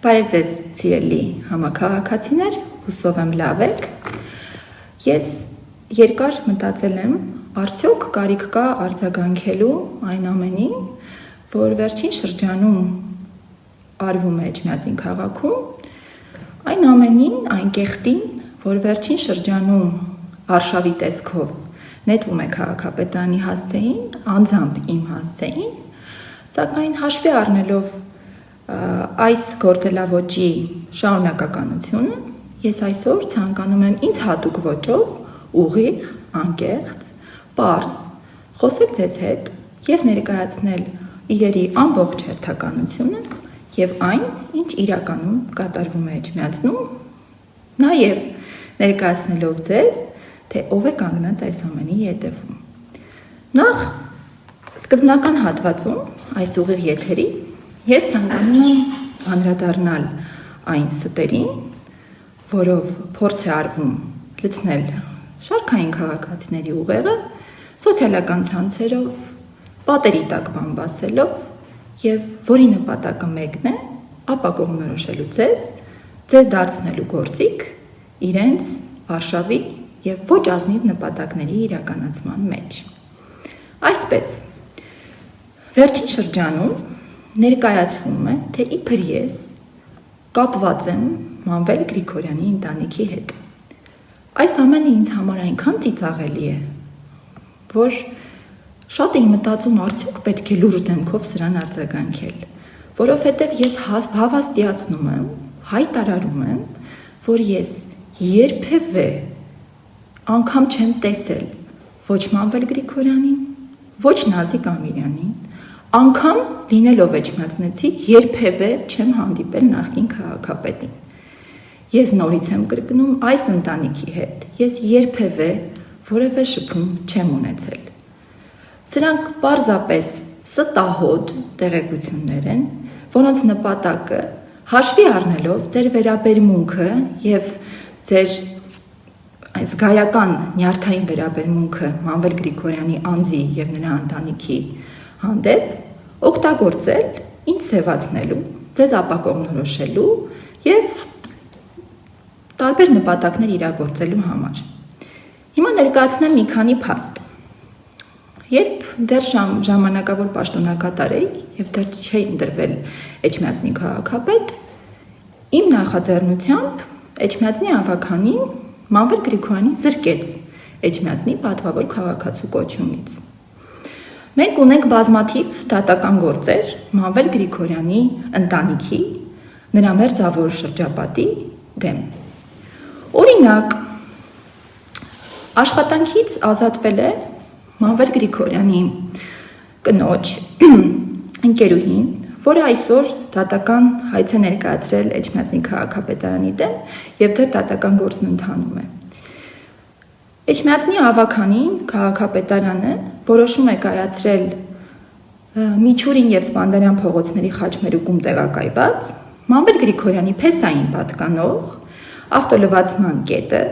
Բարև ձեզ սիրելի համաքաղաքացիներ, հուսով եմ լավ եք։ Ես երկար մտածել եմ, արդյոք կարիք կա արձագանքելու այն ամենին, որ վերջին շրջանում արվում է Էջմիածին քաղաքում, այն ամենին, այն կեղտին, որ վերջին շրջանում արշավի տեսքով նետվում է քաղաքապետարանի հասցեին, անձամբ իմ հասցեին, սակայն հաշվի առնելով այս գործելավոճի շարունակականությունը, ես այսօր ցանկանում եմ ինձ հատուկ ոճով, ուղիղ, անկեղծ, պարզ, խոսել ձեզ հետ և ներկայացնել իրերի ամբողջ հերթականությունը և այն, ինչ իրականում կատարվում է Էջմիածնում, նաև ներկայացնելով ձեզ, թե ով է կանգնած այս ամենի ետևում։ Նախ սկզբնական հատվածում այս ուղիղ եթերի ես ցանկանում եմ անդրադառնալ այն ստերին, որով փորձ է արվում լցնել շարքային քաղաքացիների ուղեղը, սոցիալական ցանցերով, պատերի տակ բամբասելով և որի նպատակը մեկն է, ապա կողմնորոշելու ձեզ դարձնելու գործիք իրենց արշավի և ոչ ազնիվ նպատակների իրականացման մեջ։ Այսպես, վերջին շրջանում ներկայացվում է, թե իբր ես կապված եմ Մանվել Գրիգորյանի ընտանիքի հետ։ Այս ամենը ինձ համար այնքան ծիծաղելի է, որ շատ էի մտածում, արդյոք պետք է լուրջ դեմքով սրան արձագանքել, որովհետև ես հավաստիացնում եմ, հայտարարում եմ, որ ես երբևէ անգամ չեմ տեսել ոչ Մանվել Գրիգորյանին, ոչ Նազիկ Ամիրյանին, անգամ լինելով էջմիածնեցի երբևէ չեմ հանդիպել նախկին քաղաքապետին։ Ես նորից եմ կրկնում, այս ընտանիքի հետ ես երբևէ որևէ շփում չեմ ունեցել։ Սրանք պարզապես ստահոդ տեղեկություններ են, որոնց նպատակը հաշվի առնելով ձեր վերաբերմունքը և ձեր զգայական նյարդային վերաբերմունքը Մանվել Գրիգորյանի անձի և նրա ընտանիքի հանդեպ, օգտագործել ինձ սևացնելու, ձեզ ապակողմնորոշելու և տարբեր նպատակներ իրագործելու համար։ Հիմա ներկայացնեմ մի քանի փաստ։ Երբ դեռ ժամանակավոր պաշտոնակատար էի և դեռ չէի ընտրվել Էջմիածնի քաղաքապետ, իմ նախաձեռնությամբ Էջմիածնի ավագանին Մանվել Գրիգորյանին զրկեց Էջմիածնի պատվավոր քաղաքացու կոչումից։ Մենք ունենք բազմաթիվ դատական գործեր Մանվել Գրիգորյանի ընտանիքի, նրա մերձավոր շրջապատի դեմ։ Օրինակ, աշխատանքից ազատվել է Մանվել Գրիգորյանի կնոջ ընկերուհին, որը այսօր դատական հայց է ներկայացրել Էջմիածնի քաղաքապետարանի դեմ և դեռ դատական գործն ընթանում է։ Էջմիածնի ավագանին քաղաքապետարանը որոշում է կայացրել Միչուրին և Սպանդարյան փողոցների խաչմերուկում տեղակայված Մանվել Գրիգորյանի փեսային պատկանող ավտոլվացման կետը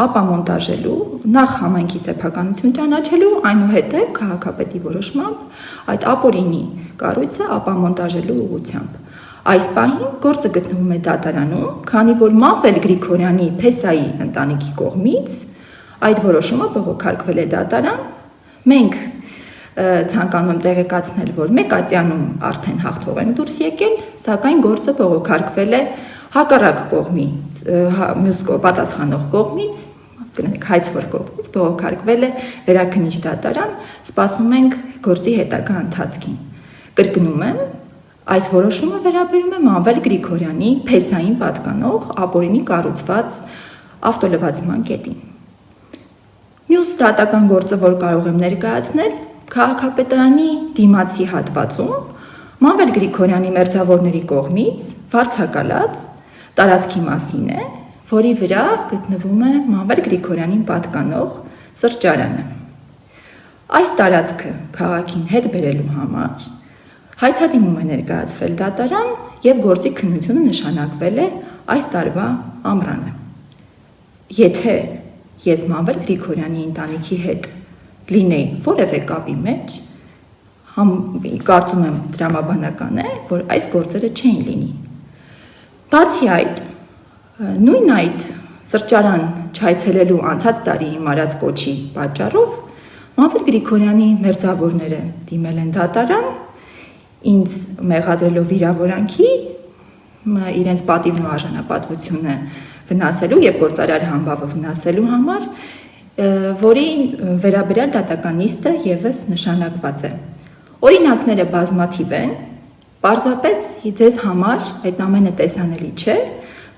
ապամոնտաժելու, նախ համայնքի սեփականություն ճանաչելու, այնուհետև քաղաքապետի որոշմամբ այդ ապօրինի կառույցը ապամոնտաժելու ուղղությամբ։ Այս պահին գործը գտնվում է դատարանում, քանի որ Մանվել Գրիգորյանի փեսայի ընտանիքի կողմից այդ որոշումը բողոքարկվել է դատարան։ Մենք ցանկանում եմ տեղեկացնել, որ մեկատյանում արդեն հաղթող ենք դուրս եկել, սակայն գործը բողոքարկվել է հակառակ կողմից, մյուս պատասխանող կողմից, հայցվոր կողմից բողոքարկվել է վերաքննիչ դատարան, սպասում ենք գործի հետագա ընթացքին։ Կրկնում եմ, այս որոշումը վերաբերում է Մանվել Գրիգորյանի փեսային պատկանող ապօրինի կառուցված ավտոլվացման կետին։ Մյուս դատական գործը, որ կարող եմ ներկայացնել, քաղաքապետարանի դիմացի հատվածում Մանվել Գրիգորյանի մերձավորների կողմից վարձակալած տարածքի մասին է, որի վրա գտնվում է Մանվել Գրիգորյանին պատկանող սրճարանը։ Այս տարածքը քաղաքին հետ բերելու համար հայցադիմում է ներկայացվել դատարան և գործի քննությունը նշանակվել է այս տարվա ամռանը։ Եթե ես Մանվել Գրիգորյանի ընտանիքի հետ լինեի որևէ կապի մեջ, կարծում եմ տրամաբանական է, որ այս գործերը չէին լինի, Բացի այդ, նույն այդ սրճարան չայցելելու անցած տարի մարած կոչի պատճառով Մամվել Գրիգորյանի մերձավորները դիմել են դատարան, ինձ մեղադրելով վիրավորանքի, իրենց պատիվն ու արժանապատվությունը վնասելու եւ գործարար համբավը վնասելու համար, որի վերաբերյալ դատական նիստը եւս նշանակված է։ Օրինակները բազմաթիվ են, պարզապես ձեզ համար այդ ամենը տեսանելի չէ,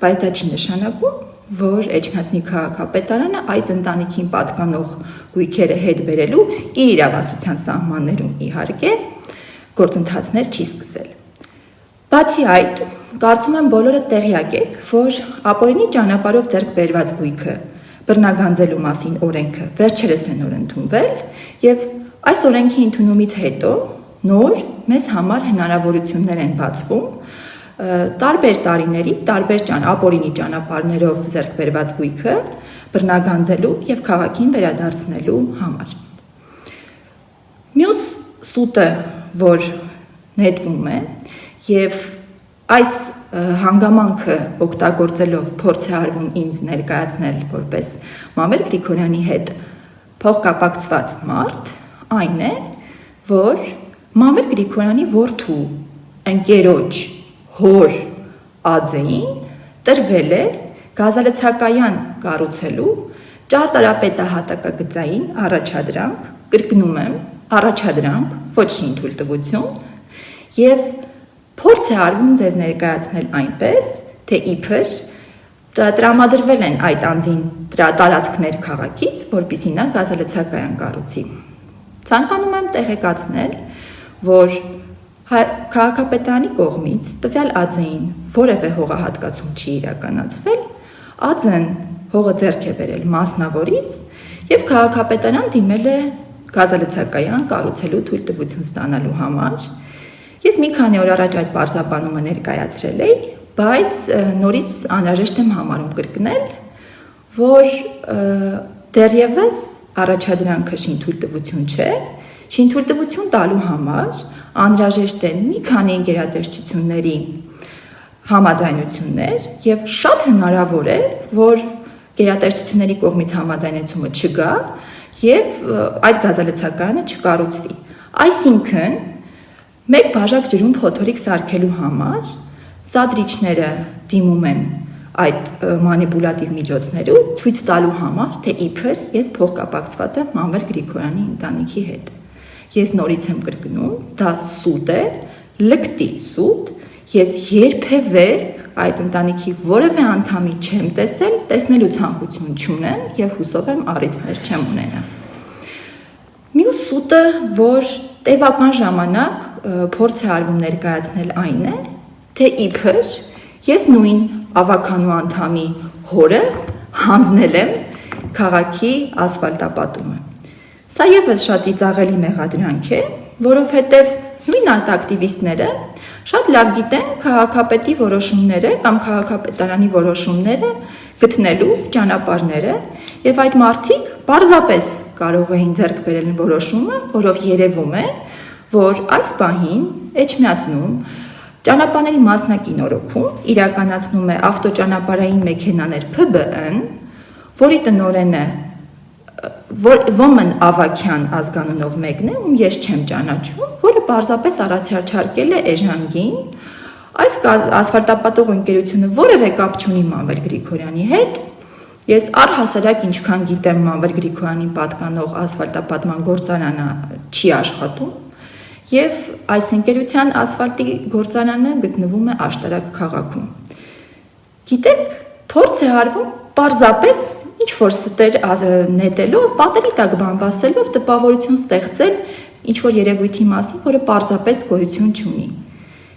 բայց դա չի նշանակում, որ Էջմիածնի քաղաքապետարանը այդ ընտանիքին պատկանող գույքերը հետ բերելու իր իրավասության սահմաններում իհարկե գործընթացներ չի սկսել։ Բացի այդ, կարծում եմ բոլորը տեղյակ եք, որ ապօրինի ճանապարհով ձեռք բերված գույքը բռնագանձելու մասին օրենքը վերջերս են ընդունվել եւ այս օրենքի ընդունումից հետո նոր մեզ համար հնարավորություններ են բացվում տարբեր տարիների, տարբեր ապօրինի ճանապարհներով ձեռք բերված գույքը բռնագանձելու եւ քաղաքին վերադարձնելու համար։ Մյուս սուտը, որ նետվում է եւ այս հանգամանքը օգտագործելով փորձ է արվում ինձ ներկայացնել որպես Մամվել Գրիգորյանի հետ փոխկապակցված մարդ, այն է, որ Մամվել Գրիգորյանի որդու ընկերոջ հոր ածեին տրվել է գազալցակայան կառուցելու ճարտարապետահատակագծային առաջադրանք, կրկնում եմ, առաջադրանք, ոչ թույլտվություն, եւ փորձ է արվում ձեզ ներկայացնել այնպես, թե իբր տրամադրվել են այդ անձին տարածքներ քաղաքից, որպեսզի նա գազալցակայան կառուցի։ Ցանկանում եմ տեղեկացնել, որ քաղաքապետարանի կողմից տվյալ ածեին որևէ հողահատկացում չի իրականացվել, ածեն հողը ձեռք է բերել մասնավորից եւ քաղաքապետարան դիմել է գազալցակայան կառուցելու թույլտվություն ստանալու համար։ Ես մի քանի օր առաջ այդ բարձրաբանումը ներկայացրել էի, բայց նորից անհրաժեշտ եմ համարում կրկնել, որ դեռևս առաջադրանքը շինթույլտվություն չէ, շինթույլտվություն տալու համար անհրաժեշտ են մի քանի գերատեսչությունների համաձայնություններ եւ շատ հնարավոր է, որ գերատեսչությունների կողմից համաձայնեցումը չգա եւ այդ գազալցակայանը չկառուցվի։ Այսինքն մեկ բաժակ ջրում փոթորիկ սարքելու համար սադրիչները դիմում են այդ մանիպուլատիվ միջոցներու ցույց տալու համար, թե իբր ես փոխկապակցված եմ Մամվել Գրիգորյանի ընտանիքի հետ։ Ես նորից եմ կրկնում, դա սուտ է, լկտի սուտ, ես երբևէ այդ ընտանիքի որևէ անդամի չեմ տեսել, տեսնելու ցանկություն չունեմ եւ հուսով եմ առիթներ չեմ ունենա։ Մյուս սուտը, որ տևական ժամանակ փորձ է արվում ներկայացնել այն է, թե իբր ես նույն ավականու անդամի հորը հանձնել եմ քաղաքի ասֆալտապատումը։ Սա եւս շատ ծիծաղելի մեղադրանք է, որովհետեւ նույն ակտիվիստները շատ լավ գիտեն քաղաքապետի որոշումները կամ քաղաքապետարանի որոշումները գտնելու ճանապարհները եւ այդ մարդիկ պարզապես կարող էին ձեռք բերել որոշումը, որով երևում է, որ այս պահին Էջմիածնում ճանապարհների մասնակին օրոքում իրականացնում է ավտոճանապարհային մեքենաներ ՓԲԸ-ն, որի տնօրենը Ոմն Ավակյան ազգանունով մեկն է, ում ես չեմ ճանաչում, որը պարզապես առաջարկել է Էժանգին այս ասֆալտապատող ընկերությունը որևէ կապ չունի Մամվել Գրիգորյանի հետ։ Ես առհասարակ ինչքան գիտեմ Մամվել Գրիգորյանին պատկանող ասֆալտապատման գործարանը չի աշխատում եւ այս ընկերության ասֆալտի գործարանը գտնվում է Աշտարակ քաղաքում։ Գիտեք, փորձ է արվում պարզապես ինչ որ ստեր նետելով, պատերի տակ բամբասելով տպավորություն ստեղծել ինչ որ երևույթի մասին, որը պարզապես գոյություն չունի։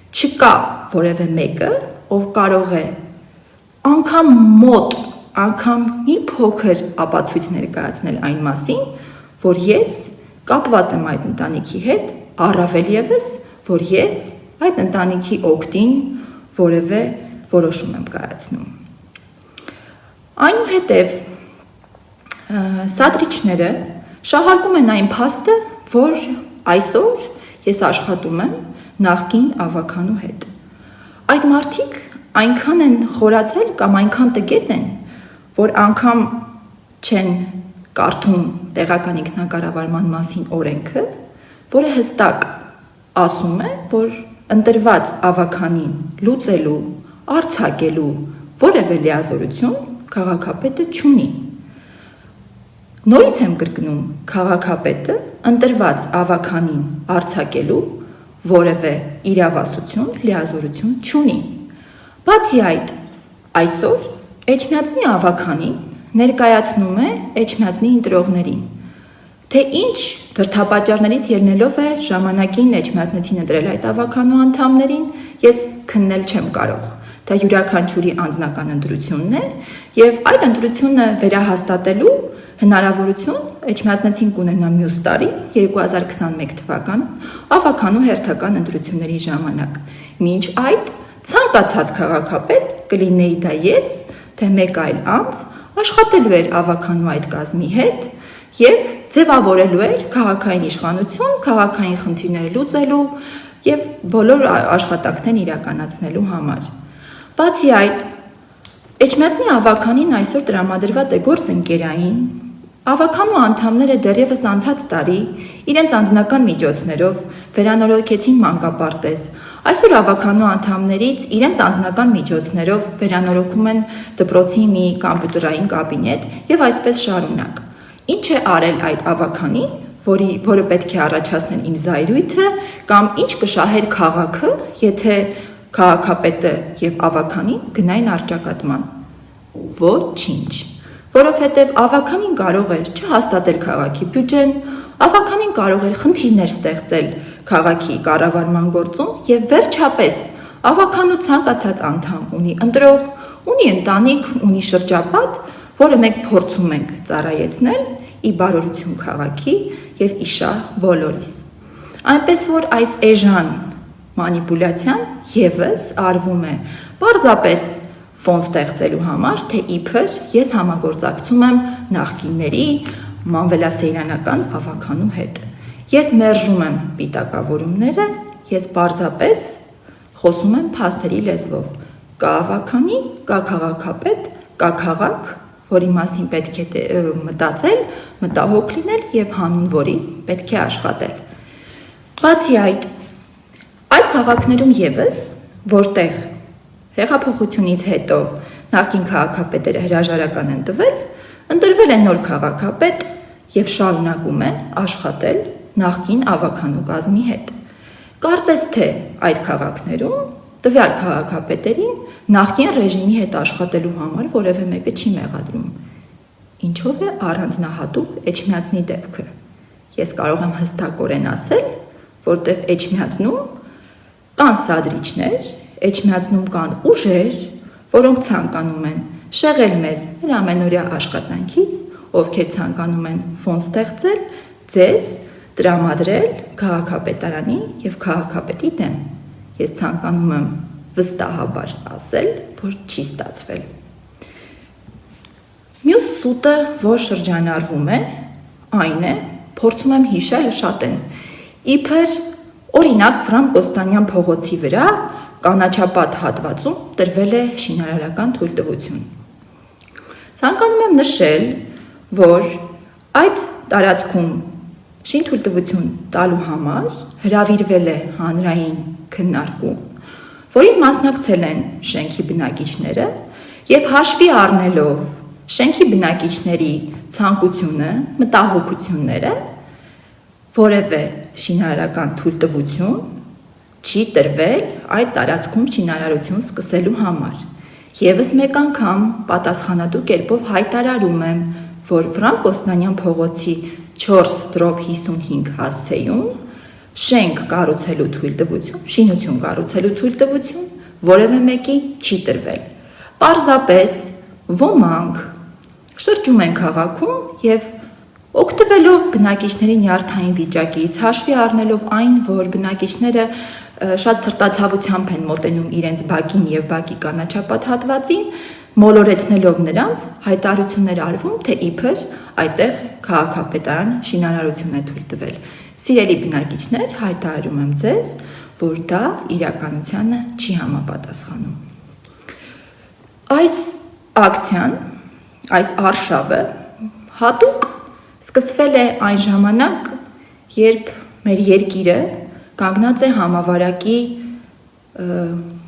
Չկա որևէ մեկը, ով կարող է անգամ մոտ, անգամ մի փոքր ապացույց ներկայացնել այն մասին, որ ես կապված եմ այդ ընտանիքի հետ, առավել եւս, որ ես այդ ընտանիքի օգտին որևէ որոշում եմ կայացնում։ Այնուհետև սադրիչները շահարկում են այն փաստը, որ այսօր ես աշխատում եմ նախկին ավականու հետ։ Այդ մարդիկ այնքան են խորացել կամ այնքան տգետ են, որ անգամ չեն կարդում տեղական ինքնակառավարման մասին օրենքը, որը հստակ ասում է, որ ընտրված ավականին լուծելու, արձակելու որևէ լիազորություն քաղաքապետը չունի։ Նորից եմ կրկնում, քաղաքապետը ընտրված ավականին արձակելու որևէ իրավասություն, լիազորություն չունի։ Բացի այդ, այսօր Էջմիածնի ավականին ներկայացնում է Էջմիածնի ընտրողներին, թե ինչ դրդապատճառներից ելնելով է ժամանակին Էջմիածնեցին ընտրել այդ ավականու անդամներին, ես քննել չեմ կարող։ Դա յուրաքանչյուրի անձնական ընտրությունն է, եւ այդ ընտրությունը վերահաստատելու հնարավորություն Էջմիածնեցին կունենա մյուս տարի 2021 թվականին ավականու հերթական ընտրությունների ժամանակ։ Մինչ այդ ցանկացած քաղաքապետ կլինեի դա ես, թե մեկ այլ անձ աշխատելու էր ավականու այդ կազմի հետ եւ ձևավորելու էր քաղաքային իշխանություն, քաղաքային խնդիրները լուծելու եւ բոլոր աշխատանքներն իրականացնելու համար։ Բացի այդ, Էջմիածնի ավականին այսօր տրամադրված է գործընկերային, ավականու անդամները դեռևս անցած տարի իրենց անձնական միջոցներով վերանորոգեցին մանկապարտեզ։ Այսօր ավականու անդամներից իրենց անձնական միջոցներով վերանորոգում են դպրոցի մի կոմպյուտերային կաբինետ եւ այսպես շարունակ։ Ինչ է արել այդ ավականին, որը պետք է առաջացնել իմ զայրույթը, կամ ինչ կշահեր քաղաքը, եթե քաղաքապետը եւ ավականին գնային առճակատման։ Ոչինչ, որովհետեւ ավականին կարող էր չհաստատել քաղաքի բյուջեն, ավականին կարող էր խնդիրներ ստեղծել քաղաքի կառավարման գործում եւ վերջապես ավականու ցանկացած անդամ ունի ընտրող, ունի ընտանիք, ունի շրջապատ, որը մենք փորձում ենք ծառայեցնել ի բարօրություն քաղաքի եւ իշահ բոլորիս։ Այնպես որ այս էժան մանիպուլյացիան եւս արվում է պարզապես ֆոն ստեղծելու համար, թե իբր ես համագործակցում եմ նախկինների մանվելասեյրանական ավականու հետ։ Ես մերժում եմ պիտակավորումները, ես պարզապես խոսում եմ փաստերի լեզվով։ Կա ավականի, կա քաղաքապետ, կա քաղաք, որի մասին պետք է մտածել, մտահոգ լինել եւ հանուն որի պետք է աշխատել։ Բացի այդ քաղաքներում եւս, որտեղ հեղափոխությունից հետո նախկին քաղաքապետերը հրաժարական են տվել, ընտրվել է նոր քաղաքապետ եւ շարունակում է աշխատել նախկին ավականու կազմի հետ։ Կարծես թե այդ քաղաքներում տվյալ քաղաքապետերին նախկին ռեժիմի հետ աշխատելու համար որևէ մեկը չի մեղադրում։ Ինչով է առանձնահատուկ Էջմիածնի դեպքը։ Ես կարող եմ հստակորեն ասել, որտեղ Էջմիածնում կան սադրիչներ, Էջմիածնում կան ուժեր, որոնք ցանկանում են շեղել մեզ մեր ամենօրյա աշխատանքից, ովքեր ցանկանում են ֆոն ստեղծել, ձեզ տրամադրել քաղաքապետարանի եւ քաղաքապետի դեմ։ Ես ցանկանում եմ վստահաբար ասել, որ չի ստացվել։ Մյուս սուտը, որ շրջանառվում է, այն է, փորձում եմ հիշել շատ են։ Իբր օրինակ Ֆրանկ Կոստանյան փողոցի վրա կանաչապատ հատվածում տրվել է շինարարական թույլտվություն։ Ցանկանում եմ նշել, որ այդ տարածքում շինթույլտվություն տալու համար հրավիրվել է հանրային քննարկում, որին մասնակցել են շենքի բնակիչները եւ հաշվի առնելով շենքի բնակիչների ցանկությունը, մտահոգությունները, որևէ շինարարական թույլտվություն չի տրվել այդ տարածքում շինարարություն սկսելու համար։ Եվս մեկ անգամ պատասխանատու կերպով հայտարարում եմ, որ Ֆրանկ Կոստանյան փողոցի 4/55 հասցեում շենք կառուցելու թույլտվություն, շինություն կառուցելու թույլտվություն որևէ մեկի չի տրվել։ Պարզապես ոմանք շրջում են քաղաքում եւ օգտվելով բնակիչների նյարդային վիճակից, հաշվի առնելով այն, որ բնակիչները շատ սրտացավությամբ են մոտենում իրենց բակին եւ բակի կանաչապատ հատվածին, մոլորեցնելով նրանց հայտարարություններ արվում, թե իբր այդտեղ քաղաքապետարան շինարարություն է թույլ տվել։ Սիրելի բնակիչներ, հայտարարում եմ ձեզ, որ դա իրականությանը չի համապատասխանում։ Այս ակցիան, այս արշավը հատուկ սկսվել է այն ժամանակ, երբ մեր երկիրը կանգնած է համավարակի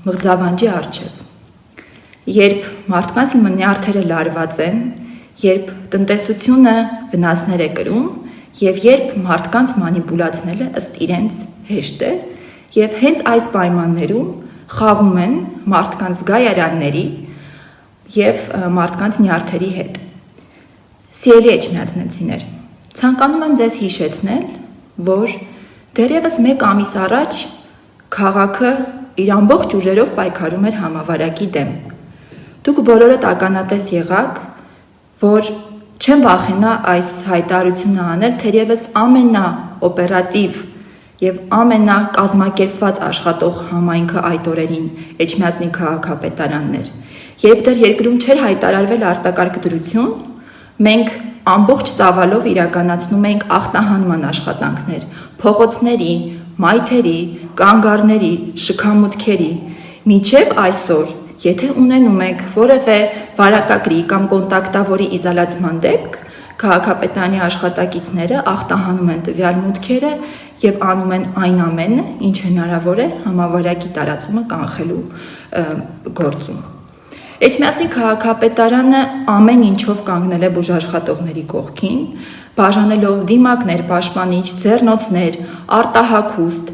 մղձավանջի առջև, երբ մարդկանց նյարդերը լարված են, երբ տնտեսությունը վնասներ է կրում եւ երբ մարդկանց մանիպուլացնելը ըստ իրենց հեշտ է եւ հենց այս պայմաններում խաղում են մարդկանց գայարանների եւ մարդկանց նյարդերի հետ։ Սիրելի էջմիածնեցիներ, ցանկանում եմ ձեզ հիշեցնել, որ դեռևս 1 ամիս առաջ քաղաքը իր ամբողջ ուժերով պայքարում էր համավարակի դեմ։ Դուք բոլորդ ականատես եղաք, որ չեմ վախենա այս հայտարարությունը անել, թերևս ամենաօպերատիվ եւ ամենակազմակերպված աշխատող համայնքը այդ օրերին Էջմիածնի քաղաքապետարանն էր։ Երբ դեռ երկրում չէր հայտարարվել արտակարգ դրություն, մենք ամբողջ ծավալով իրականացնում ենք ախտահանման աշխատանքներ, փողոցների, մայթերի, կանգառների, շքամուտքերի, մինչև այսօր, եթե ունենում եք որևէ վարակագրի կամ կոնտակտավորի իզոլացման դեպք, քաղաքապետարանի աշխատակիցները ախտահանում են տվյալ մուտքերը եւ անում են այն ամենը, ինչ հնարավոր է համավարակի տարածումը կանխելու գործում։ Էջմիածնի քաղաքապետարանը ամեն ինչով կանգնել է բուժաշխատողների կողքին, բաժանելով դիմակներ, պաշտպանիչ, ձեռնոցներ, արտահագուստ,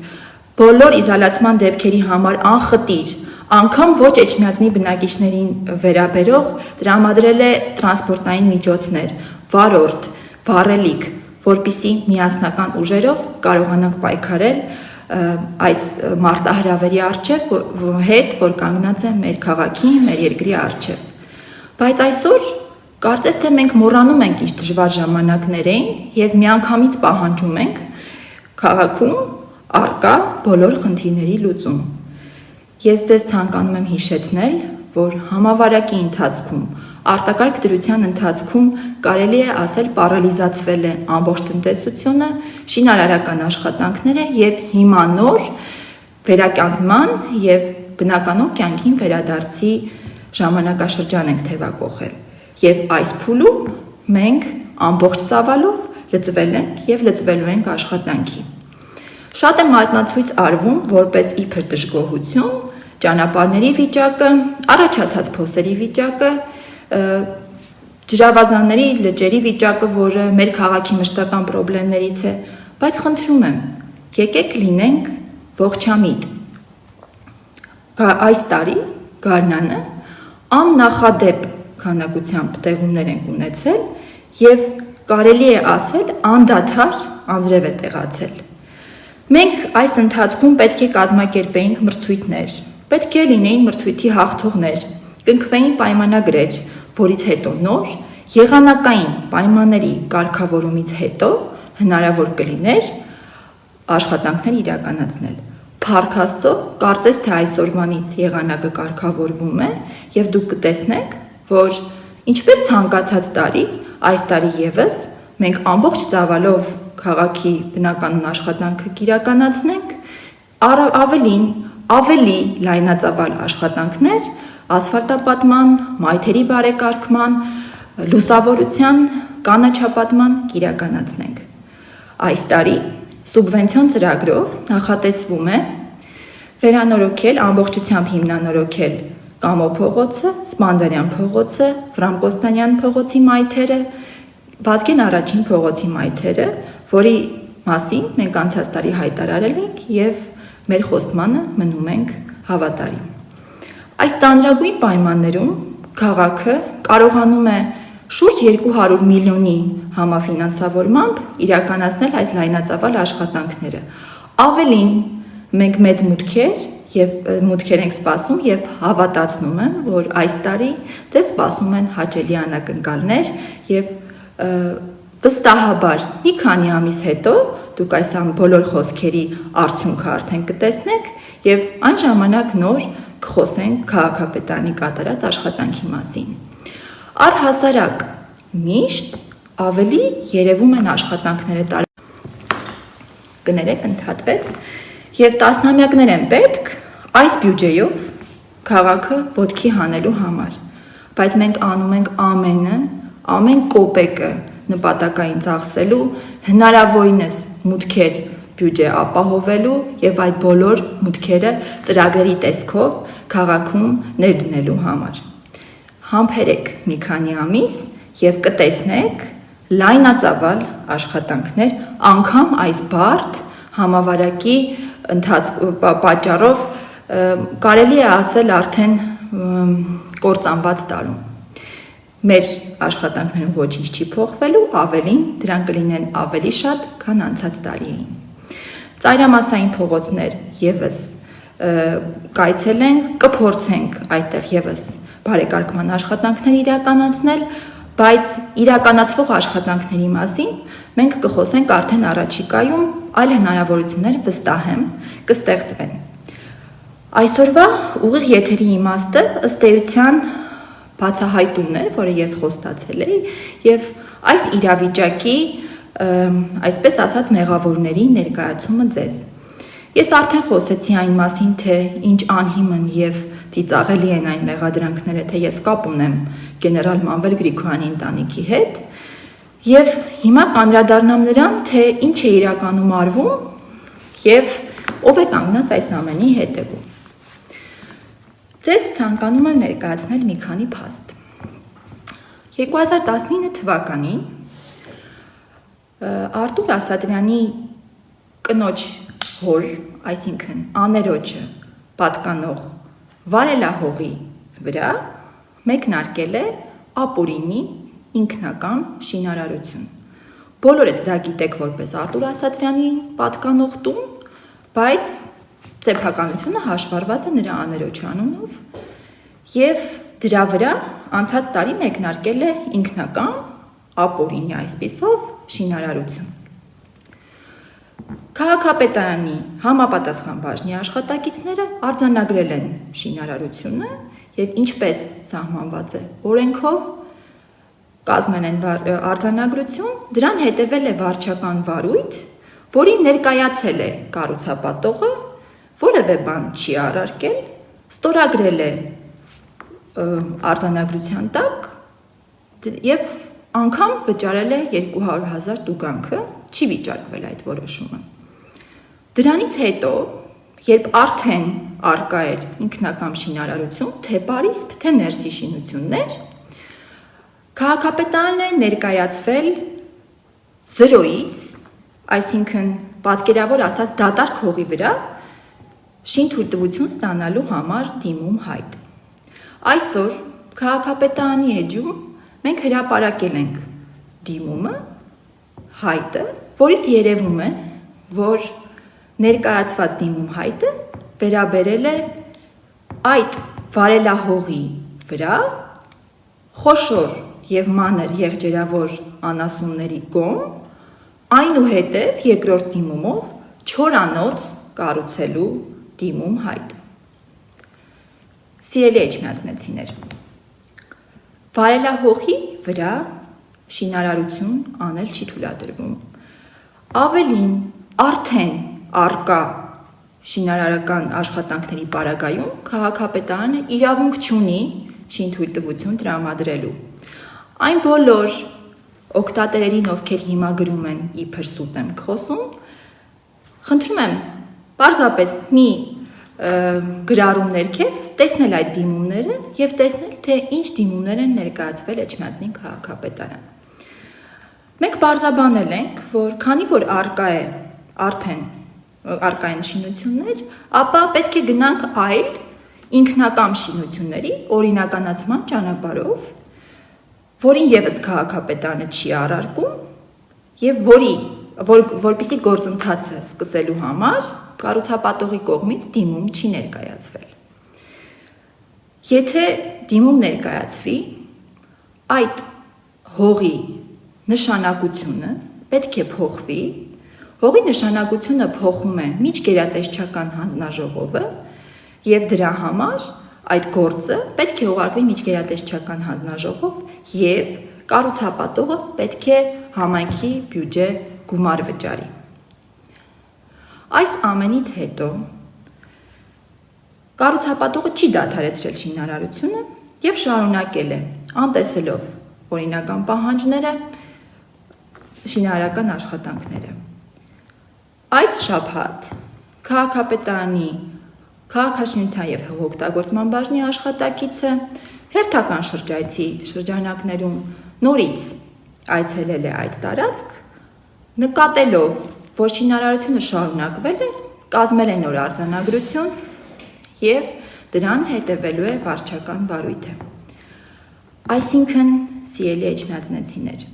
բոլոր իզոլացման դեպքերի համար անխտիր, անգամ ոչ Էջմիածնի բնակիչներին վերաբերող տրամադրել է տրանսպորտային միջոցներ, վարորդ, վառելիք, որպեսզի միասնական ուժերով կարողանանք պայքարել այս մարտահրավերի առջև հետ, որ կանգնած է մեր քաղաքի, մեր երկրի առջև։ Բայց այսօր կարծես թե մենք մոռանում ենք ինչ դժվար ժամանակներ էին եւ միանգամից պահանջում ենք քաղաքում առկա բոլոր խնդիրների լուծում։ Ես ձեզ ցանկանում եմ հիշեցնել, որ համավարակի ընթացքում, արտակարգ դրության ընթացքում կարելի է ասել պարալիզացվել է ամբողջ տնտեսությունը, շինարարական աշխատանքները եւ հիմա նոր վերականգնման եւ բնականոն կյանքին վերադարձի ժամանակաշրջան ենք թևակողել։ Եվ այս փուլում մենք ամբողջ ծավալով լծվել ենք եւ լծվելու ենք աշխատանքի։ Շատ է մատնացույց արվում որպես իբր դժգոհություն, ճանապարհների վիճակը, առաջացած փոսերի վիճակը, ջրավազանների, լճերի վիճակը, որը մեր քաղաքի մշտական խնդիրներից է, բայց խնդրում եմ, եկեք լինենք ողջամիտ։ Այս տարի գարնանը աննախադեպ քանակությամբ տեղումներ ենք ունեցել եւ կարելի է ասել անդադար անձրև է տեղացել։ Մենք այս ընթացքում պետք է կազմակերպեինք մրցույթներ, պետք է լինեին մրցույթի հաղթողներ, կնքվեին պայմանագրեր, որից հետո նոր եղանակային պայմանների կարգավորումից հետո հնարավոր կլիներ աշխատանքներ իրականացնել։ Փառք Աստծո, կարծես թե այսօրվանից եղանակը կարգավորվում է եւ դուք կտեսնեք, որ ինչպես ցանկացած տարի, այս տարի եւս մենք ամբողջ ծավալով քաղաքի բնականon աշխատանքը կիրականացնենք, ավելի լայնածավալ աշխատանքներ ասֆալտապատման, մայթերի բարեկարգման, լուսավորության, կանաչապատման կիրականացնենք։ Այս տարի սուբվենցիոն ծրագրով նախատեսվում է վերանորոգել, ամբողջությամբ հիմնանորոգել Կամո փողոցը, Սպանդարյան փողոցը, Վրամ Կոստանյան փողոցի մայթերը, Վազգեն առաջին փողոցի մայթերը, որի մասին մենք անցած տարի հայտարարել ենք եւ մեր խոստմանը մնում ենք հավատարիմ։ Այս ծանրագույն պայմաններում քաղաքը կարողանում է շուրջ 200 միլիոնի համաֆինանսավորմամբ իրականացնել այս լայնածավալ աշխատանքները։ Ավելին, մենք մեծ մուտքեր ենք սպասում եւ հավատացնում եմ, որ այս տարի ձեզ սպասում են հաճելի անակնկալներ եւ վստահաբար մի քանի ամիս հետո դուք այս բոլոր խոսքերի արդյունքը արդեն կտեսնեք եւ այն ժամանակ նոր կխոսենք քաղաքապետարանի կատարած աշխատանքի մասին։ Առհասարակ միշտ ավելի երևում են աշխատանքները կներեք ընդհատվեց եւ տասնամյակներ են պետք այս բյուջեով քաղաքը ոտքի հանելու համար։ բայց մենք անում ենք ամենը, ամեն կոպեկը նպատակային ծախսելու, հնարավորինս մուտքեր բյուջե ապահովելու եւ այդ բոլոր մուտքերը ծրագրերի տեսքով քաղաքում ներդնելու համար։ Համբերեք մի քանի ամիս եւ կտեսնեք լայնածավալ աշխատանքներ անգամ այս բարդ համավարակի պատճառով կարելի է ասել արդեն կործանված տարում։ Մեր աշխատանքներում ոչինչ չի փոխվելու, ավելին դրանք կլինեն ավելի շատ, քան անցած տարի էին։ Ծայրամասային փողոցներ եւս կայցելենք, կփորձենք այդտեղ եւս բարեկարգման աշխատանքներ իրականացնել, բայց իրականացվող աշխատանքների մասին մենք կխոսենք արդեն առաջիկայում, այլ հնարավորություններ վստահ եմ կստեղծվեն։ Այսօրվա ուղիղ եթերի իմաստը ըստ էության բացահայտումն է, որը ես խոստացել էի, եւ այս իրավիճակի, այսպես ասած, մեղավորների ներկայացումը ձեզ։ Ես արդեն խոսեցի այն մասին, թե ինչ անհիմն եւ ծիծաղելի են այն մեղադրանքները, թե ես կապ ունեմ գեներալ Մանվել Գրիգորյանի ընտանիքի հետ, եւ հիմա կանդրադառնամ նրան, թե ինչ է իրականում արվում եւ ով է կանգնած այս ամենի հետևում։ Ձեզ ցանկանում եմ ներկայացնել մի քանի փաստ։ 2019 թվականին Արտուր Ասատրյանի կնոջ հոր, այսինքն աներոջը պատկանող վարելահողի վրա մեկնարկել է ապօրինի ինքնական շինարարություն։ Բոլորդ դա գիտեք որպես Արտուր Ասատրյանի պատկանող տուն, բայց սեփականությունը հաշվառված է նրա աներոջ անունով եւ դրա վրա անցած տարի մեկնարկել է ինքնական ապօրինի այսպիսով շինարարություն։ Քաղաքապետարանի համապատասխան բաժնի աշխատակիցները արձանագրել են շինարարությունը եւ ինչպես սահմանված է օրենքով կազմել են արձանագրություն, դրան հետևել է վարչական վարույթ, որին ներկայացել է կառուցապատողը, որևէ բան չի առարկել, ստորագրել է արձանագրության տակ եւ անգամ վճարել է 200,000 տուգանքը, չի վիճարկվել այդ որոշումը։ Դրանից հետո, երբ արդեն արկա էր ինքնակամ շինարարություն, թե Պարիսպ, թե ներսի շինություններ, քաղաքապետարանն է ներկայացվել 0-ից, այսինքն պատկերավոր ասած դատարկ հողի վրա շինթույլտվություն ստանալու համար դիմում հայտ։ Այսօր քաղաքապետարանի էջում մենք հրապարակել ենք դիմումը, հայտը, որից երևում է, որ ներկայացված դիմում հայտը վերաբերել է այդ վարելահողի վրա խոշոր եւ մանր եղջերավոր անասունների գոմ, այնուհետև երկրորդ դիմումով չորանոց կառուցելու դիմում հայտ։ Սիրելի էջմիածնեցիներ, վարելահողի վրա շինարարություն անել չի թույլատրվում։ Ավելին, արդեն արկա շինարարական աշխատանքների պարագայում քաղաքապետարանը իրավունք չունի շինթույլտվություն տրամադրելու։ Այն բոլոր օգտատերերին, ովքեր հիմա գրում են իբր սուտ եմ խոսում, խնդրում եմ պարզապես մի գրառում ներքև տեսնել այդ դիմումները եւ տեսնել, թե ինչ դիմումներ են ներկայացվել Էջմիածնի քաղաքապետարան։ Մենք պարզաբանել ենք, որ քանի որ արկա է արդեն արկային շինություններ, ապա պետք է գնանք այլ ինքնակամ շինությունների օրինականացման ճանապարհով, որին եւս քաղաքապետարանը չի առարկում եւ որպիսի գործընթացը սկսելու համար կառուցապատողի կողմից դիմում չի ներկայացվել։ Եթե դիմում ներկայացվի, այդ հողի նշանակությունը պետք է փոխվի, հողի նշանակությունը փոխում է միջգերատեսչական հանձնաժողովը եւ դրա համար այդ գործը պետք է ուղարկվի միջգերատեսչական հանձնաժողով եւ կառուցապատողը պետք է համայնքի բյուջե գումար վճարի։ Այս ամենից հետո կառուցապատողը չի դադարեցրել շինարարությունը եւ շարունակել է անտեսելով օրինական պահանջները, շինարարական աշխատանքները։ Այս շաբաթ քաղաքապետարանի քաղաքաշինության եւ հողօգտագործման բաժնի աշխատակիցը հերթական շրջայցի շրջանակներում նորից այցելել է այդ տարածք, նկատելով, որ շինարարությունը շարունակվել է, կազմել է նոր արձանագրություն եւ դրան հետևելու է վարչական վարույթը։ Այսինքն, սիրելի էջմիածնեցիներ,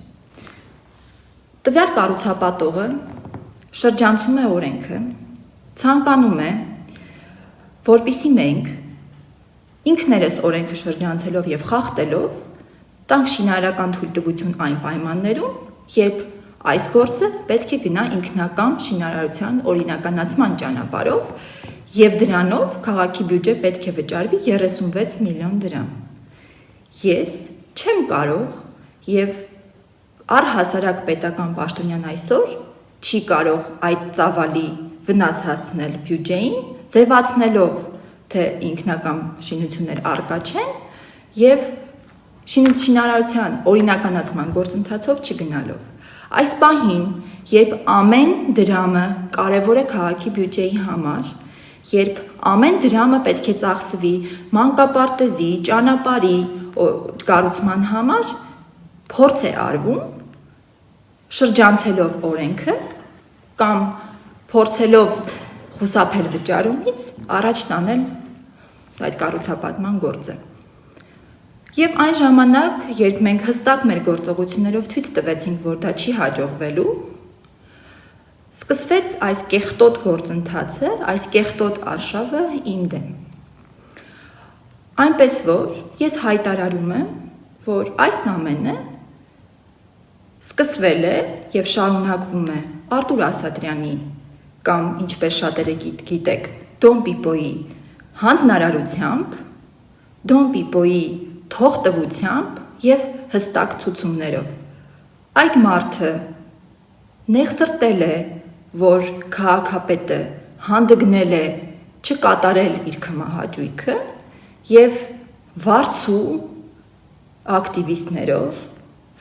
տվյալ կառուցապատողը շրջանցում է օրենքը, ցանկանում է, որպեսզի մենք ինքներս օրենքը շրջանցելով եւ խախտելով տանք շինարարական թույլտվություն այն պայմաններում, երբ այս գործը պետք է գնա ինքնական շինարարության օրինականացման ճանապարհով եւ դրանով քաղաքի բյուջե պետք է վճարվի 36 միլիոն դրամ։ Ես չեմ կարող եւ առհասարակ պետական պաշտոնյան այսօր չի կարող այդ ծավալի վնաս հասցնել բյուջեին, ձևացնելով, թե ինքնական շինություններ առկա չեն եւ շինարարության օրինականացման գործընթացով չգնալով։ Այս պահին, երբ ամեն դրամը կարևոր է քաղաքի բյուջեի համար, երբ ամեն դրամը պետք է ծախսվի մանկապարտեզի, ճանապարհի կառուցման համար, փորձ է արվում շրջանցելով օրենքը կամ փորձելով խուսափել վճարումից առաջ տանել այդ կառուցապատման գործը։ Եվ այն ժամանակ, երբ մենք հստակ մեր գործողություններով ցույց տվեցինք, որ դա չի հաջողվելու, սկսվեց այս կեղտոտ գործընթացը, այս կեղտոտ արշավը իմ դեմ։ Այնպես որ ես հայտարարում եմ, որ այս ամենը սկսվել է եւ շարունակվում է Արտուր Ասատրյանի կամ ինչպես շատերը գիտեք, Դոն Պիպոյի հանձնարարությամբ, Դոն Պիպոյի թողտվությամբ եւ հստակ ցուցումներով։ Այդ մարդը նեղսրտել է, որ քաղաքապետը հանդգնել է չկատարել իր կմահաճույքը եւ վարձու ակտիվիստներով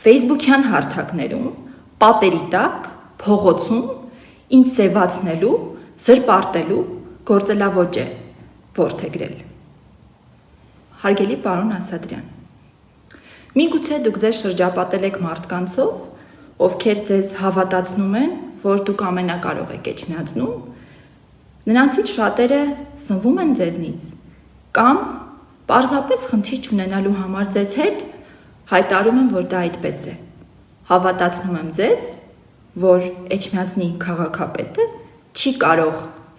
Facebook-յան հարթակներում պատերի տակ փողոցում ինձ սևացնելու, զրպարտելու գործելավոճ է որդեգրել։ Հարգելի պարոն Ասատրյան, միգուցե դուք ձեզ շրջապատել եք մարդկանցով, ովքեր ձեզ հավատացնում են, որ դուք ամենակարող եք էջմիածնում, նրանցից շատերը սնվում են ձեզնից, կամ պարզապես խնդիր չունենալու համար ձեզ հետ հայտարարում են, որ դա այդպես է։ Հավատացնում եմ ձեզ, որ Էջմիածնի քաղաքապետը չի կարող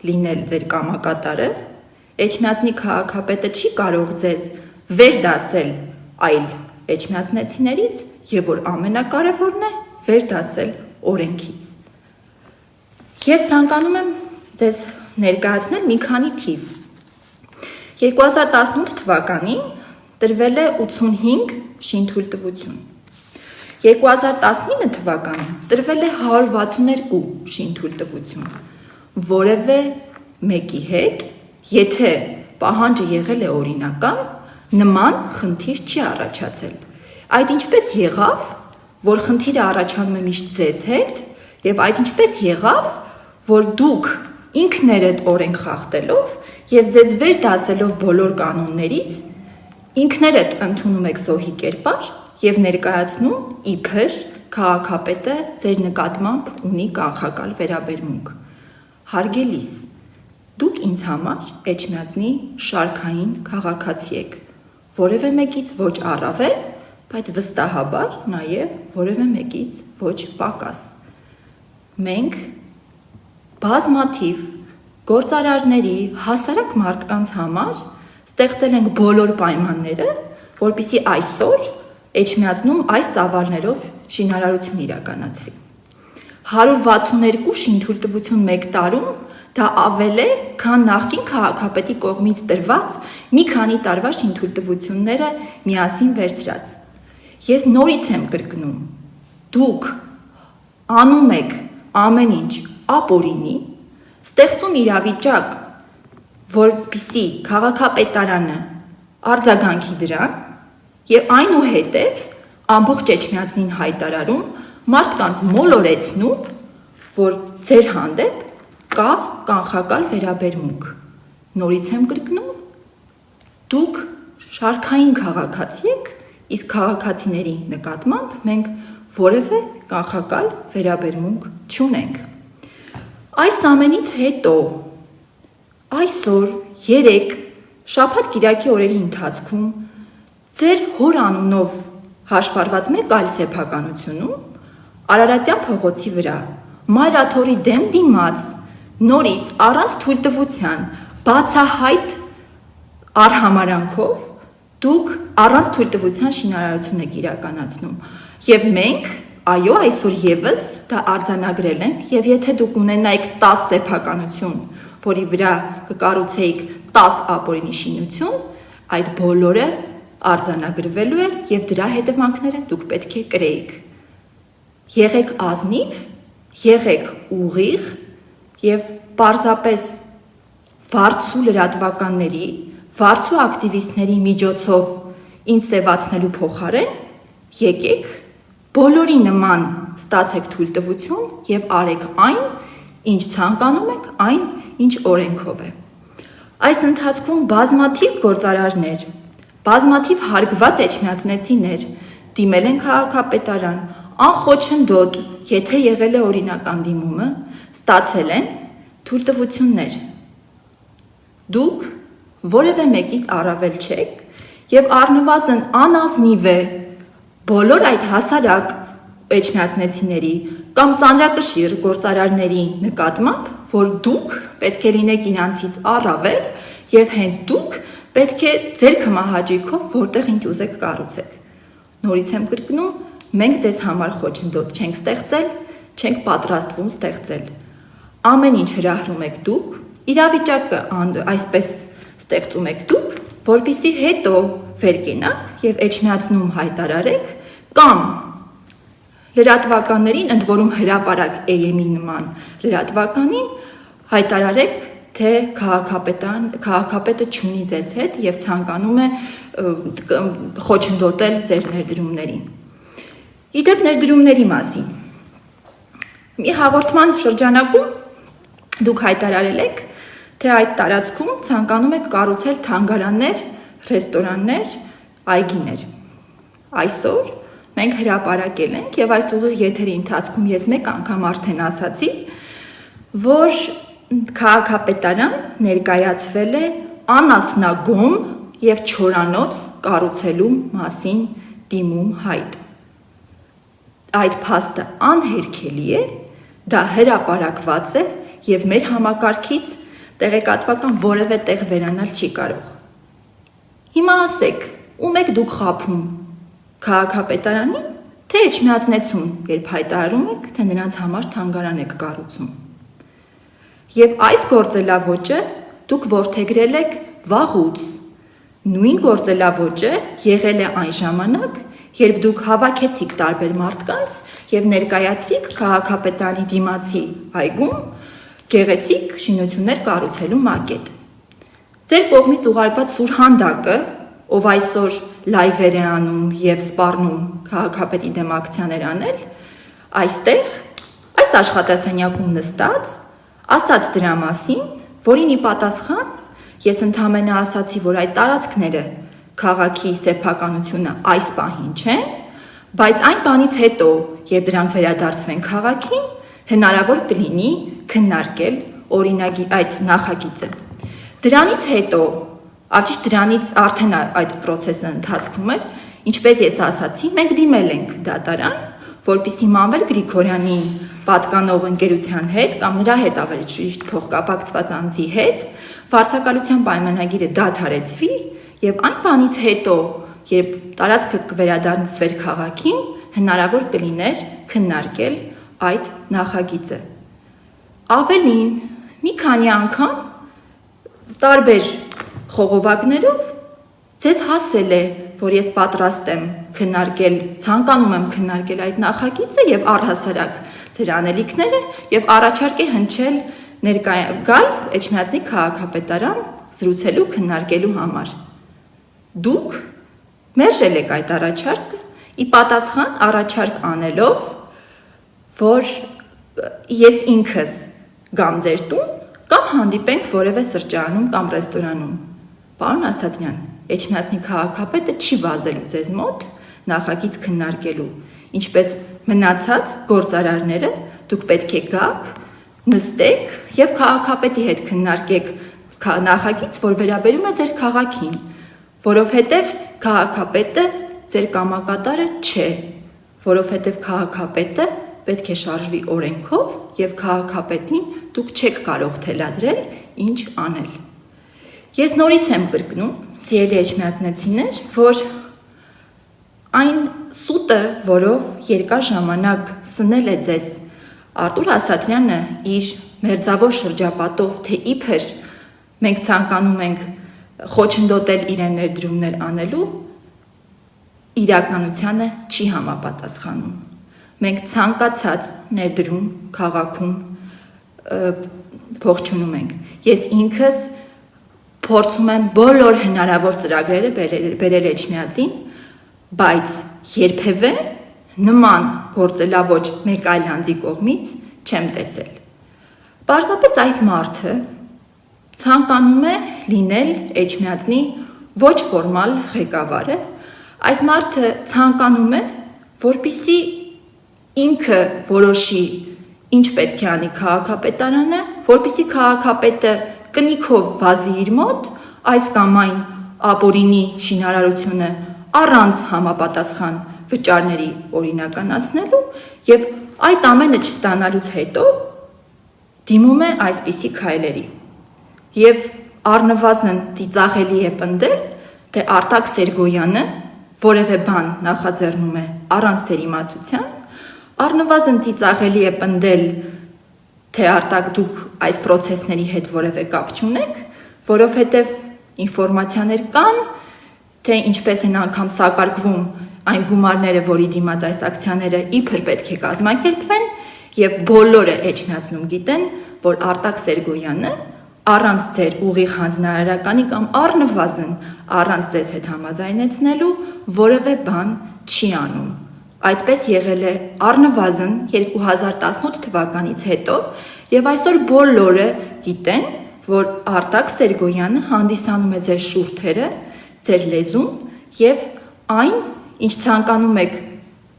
լինել ձեր կամակատարը, Էջմիածնի քաղաքապետը չի կարող ձեզ վերդասել այլ էջմիածնեցիներից եւ որ ամենակարևորն է վերդասել օրենքից։ Ես ցանկանում եմ ձեզ ներկայացնել մի քանի թիվ։ 2018 թվականին տրվել է 85 շինթույլտվություն։ 2019 թվականին տրվել է 162 շինթույլտվություն։ Որևէ մեկի հետ, եթե պահանջը եղել է օրինական, նման խնդիր չի առաջացել։ Այդ ինչպես եղավ, որ խնդիրը առաջանում է միշտ ձեզ հետ, եւ այդ ինչպես եղավ, որ դուք ինքներդ օրենք խախտելով եւ ձեզ վերդասելով բոլոր կանոններից, ինքներդ ընդունում եք զոհի կերպար եւ ներկայացնում իբր քաղաքապետը ձեր նկատմամբ ունի կանխակալ վերաբերմունք։ Հարգելիս, դուք ինձ համար Էջմիածնի շարքային քաղաքացի եք, որևէ մեկից ոչ առավել, բայց վստահաբար նաև որևէ մեկից ոչ պակաս։ Մենք բազմաթիվ գործարարների, հասարակ մարդկանց համար ստեղծել ենք բոլոր պայմանները, որպեսզի այսօր Էջմիածնում այս ծավալներով շինարարություն իրականացվի։ 162 շինթույլտվություն մեկ տարում դա ավել է, քան նախկին քաղաքապետի կողմից տրված մի քանի տարվա շինթույլտվությունները միասին վերցրած։ Ես նորից եմ կրկնում, դուք անում եք ամեն ինչ ապօրինի, ստեղծում իրավիճակ, որպեսզի քաղաքապետարանը արձագանքի դրան եւ այնուհետեւ ամբողջ Էջմիածնին հայտարարում, մարդկանց մոլորեցնում, որ ձեր հանդեպ կա կանխակալ վերաբերմունք։ Նորից եմ կրկնում, դուք շարքային քաղաքացի եք, իսկ քաղաքացիների նկատմամբ մենք որևէ կանխակալ վերաբերմունք չունենք։ Այս ամենից հետո այսօր 3 շաբաթ-կիրակի օրերի ընթացքում ձեր հոր անունով հաշվառված մեկ այլ սեփականությունում Արարատյան փողոցի վրա Մայրաթորի դեմ դիմաց նորից առանց թույլտվության բացահայտ արհամարանքով դուք առանց թույլտվության շինարարություն եք իրականացնում եւ մենք այո այսօր եւս դա արձանագրել ենք եւ եթե դուք ունենայիք 10 սեփականություն, որի վրա կկառուցեիք 10 ապօրինի շինություն, այդ բոլորը արձանագրվելու էր եւ դրա հետևանքները դուք պետք է կրեիք։ Եղեք ազնիվ, եղեք ուղիղ եւ պարզապես վարձու լրատվականների, վարձու ակտիվիստների միջոցով ինձ սևացնելու փոխարեն եկեք բոլորի նման ստացեք թույլտվություն եւ արեք այն, ինչ ցանկանում եք, այն, ինչ օրենքով է։ Այս ընթացքում բազմաթիվ գործարարներ, բազմաթիվ հարգված էջմիածնեցիներ դիմել են քաղաքապետարան, անխոչնդոտ, եթե եղել է օրինական դիմումը, ստացել են թույլտվություններ։ Դուք որևէ մեկից առավել չեք եւ առնվազն անազնիվ է բոլոր այդ հասարակ էջմիածնեցիների կամ ծանրակշիռ գործարարների նկատմամբ, որ դուք պետք է լինեք իրանցից առավել եւ հենց դուք պետք է ձեր կմահաճույքով որտեղ ինչ ուզեք կառուցեք։ Նորից եմ կրկնում, մենք ձեզ համար խոչընդոտ չենք ստեղծել, չենք պատրաստվում ստեղծել։ Ամեն ինչ հրահրում եք դուք, իրավիճակը այսպես ստեղծում եք դուք, որպեսզի հետո վեր կենաք եւ Էջմիածնում հայտարարեք կամ լրատվականներին, ընդ որում հրապարակ AM-ի նման լրատվականին հայտարարեք, թե քաղաքապետը չունի ձեզ հետ եւ ցանկանում է խոչընդոտել ձեր ներդրումներին։ Իդեպ ներդրումների մասին։ Մի հաղորդման շրջանակում դուք հայտարարել եք, թե այդ տարածքում ցանկանում եք կառուցել թանգարաններ, ռեստորաններ, այգիներ։ Այսօր մենք հրապարակել ենք եւ այս ուղիղ եթերի ընթացքում ես մեկ անգամ արդեն ասացի, որ քաղաքապետարան ներկայացվել է անասնագոմ եւ չորանոց կառուցելու մասին դիմում հայտ։ Այդ փաստը անհերքելի է, դա հրապարակված է եւ մեր համակարգից տեղեկատվական որևէ տեղ վերանալ չի կարող։ Հիմա ասեք, ում եք դուք խաբում, քաղաքապետարանին, թե Էջմիածնեցուն, երբ հայտարարում եք, թե նրանց համար թանգարան եք կառուցում։ Եվ այս գործելավոճը դուք որդեգրել եք վաղուց։ Նույն գործելավոճը եղել է այն ժամանակ, երբ դուք հավաքեցիք տարբեր մարդկանց եւ ներկայացրիք քաղաքապետարանի դիմացի այգում գեղեցիկ շինություններ կառուցելու մակետ։ Ձեր կողմից ուղարկված սուրհանդակը, ով այսօր լայվեր է անում եւ սպառնում քաղաքապետի դեմ ակցիաներ անել, այստեղ այս աշխատասենյակում նստած ասաց դրա մասին, որին ի պատասխան ես ընդհանրապես ասացի, որ այդ տարածքները քաղաքի սեփականությունը այս պահին չեն, բայց այն բանից հետո, երբ դրանք վերադարձվեն քաղաքին, հնարավոր կլինի քննարկել օրինագի այդ նախագիծը։ Դրանից հետո, ճիշտ դրանից արդեն այդ process-ը ընթացքում էր, ինչպես ես ասացի, մենք դիմել ենք դատարան, որպեսզի Մանվել Գրիգորյանի պատկանող ընկերության հետ կամ նրա հետ ավելի ճիշտ փոխկապակցված անձի հետ վարձակալության պայմանագիրը դադարեցվի եւ այն բանից հետո, երբ տարածքը կվերադառնվեր քաղաքին, հնարավոր կլիներ քննարկել այդ նախագիծը։ Ավելին, մի քանի անգամ տարբեր խողովակներով ձեզ հասել է, որ ես պատրաստ եմ քննարկել, ցանկանում եմ քննարկել այդ նախագիծը եւ առհասարակ ձեր անելիքները եւ առաջարկ է հնչել ներկայալ Էջմիածնի քաղաքապետարան զրուցելու քննարկելու համար։ Դուք մերժել եք այդ առաջարկը, ի պատասխան առաջարկ անելով, որ ես ինքս գամ ձեր տուն, կամ հանդիպենք որևէ սրճարանում կամ ռեստորանում։ Պարոն Ասատրյան, Էջմիածնի քաղաքապետը չի վազելու ձեզ մոտ նախագիծ քննարկելու, ինչպես մնացած գործարարները դուք պետք է գաք, նստեք եւ քաղաքապետի հետ քննարկեք նախագիծ, որ վերաբերում է ձեր քաղաքին, որովհետեւ քաղաքապետը ձեր կամակատարը չէ, որովհետեւ քաղաքապետը պետք է շարժվի օրենքով եւ քաղաքապետին դուք չեք կարող թելադրել ինչ անել։ Ես նորից եմ կրկնում, սիրելի էջմիածնեցիներ, որ այն սուտը, որով երկար ժամանակ սնել է ձեզ Արտուր Ասատրյանը իր մերձավոր շրջապատով, թե իբր մենք ցանկանում ենք խոչընդոտել իրեն ներդրումներ անելու, իրականությանը չի համապատասխանում։ Մենք ցանկացած ներդրում քաղաքում փոխչունում ենք։ Ես ինքս փորձում եմ բոլոր հնարավոր ծրագրերը բերել Էջմիածին, բայց երբևէ նման գործելավոճ մեկ այլ անձի կողմից չեմ տեսել։ Պարզապես այս մարդը ցանկանում է լինել Էջմիածնի ոչ ֆորմալ ղեկավարը, այս մարդը ցանկանում է, որպեսզի ինքը որոշի ինչ պետք է անի քաղաքապետարանը, որպեսզի քաղաքապետը կնիքով վազի իր մոտ այս կամ այն ապօրինի շինարարությունը առանց համապատասխան վճարների օրինականացնելու եւ այդ ամենը չստանալուց հետո դիմում է այսպիսի քայլերի։ Եվ առնվազն ծիծաղելի է պնդել, թե Արտակ Սերգոյանը որևէ բան նախաձեռնում է առանց ձեր իմացության, առնվազն ծիծաղելի է պնդել, թե Արտակ դուք այս process-ների հետ որևէ կապ չունեք, որովհետև ինֆորմացիաներ կան, թե ինչպես են անգամ սակարկվում այն գումարները, որի դիմաց այս ակցիաները իբր պետք է կազմակերպվեն, եւ բոլորը Էջմիածնում գիտեն, որ Արտակ Սերգոյանը առանց ձեր ուղիղ հանձնարարականի կամ առնվազն առանց ձեզ հետ համաձայնեցնելու որևէ բան չի անում։ Այդպես եղել է առնվազն 2018 թվականից հետո եւ այսօր բոլորը գիտեն, որ Արտակ Սերգոյանը հանդիսանում է ձեր շուրթերը, ձեր լեզուն եւ այն, ինչ ցանկանում եք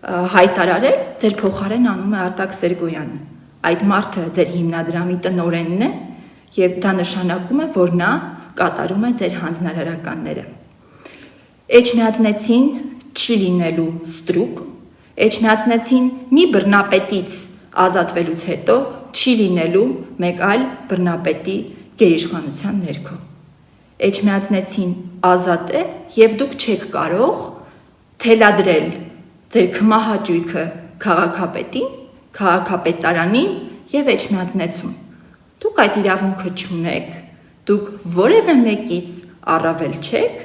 հայտարարել, ձեր փոխարեն անում է Արտակ Սերգոյանը։ Այդ մարդը ձեր հիմնադրամի տնօրենն է եւ դա նշանակում է, որ նա կատարում է ձեր հանձնարարականները։ Էջմիածնեցին չի լինելու ստրուկ, Էջմիածնեցին մի բռնապետից ազատվելուց հետո չի լինելու մեկ այլ բռնապետի գերիշխանության ներքո։ Էջմիածնեցին ազատ է եւ դուք չեք կարող թելադրել ձեր քմահաճույքը քաղաքապետին, քաղաքապետարանին եւ Էջմիածնեցուն։ Դուք այդ իրավունքը չունեք, դուք որևէ մեկից առավել չեք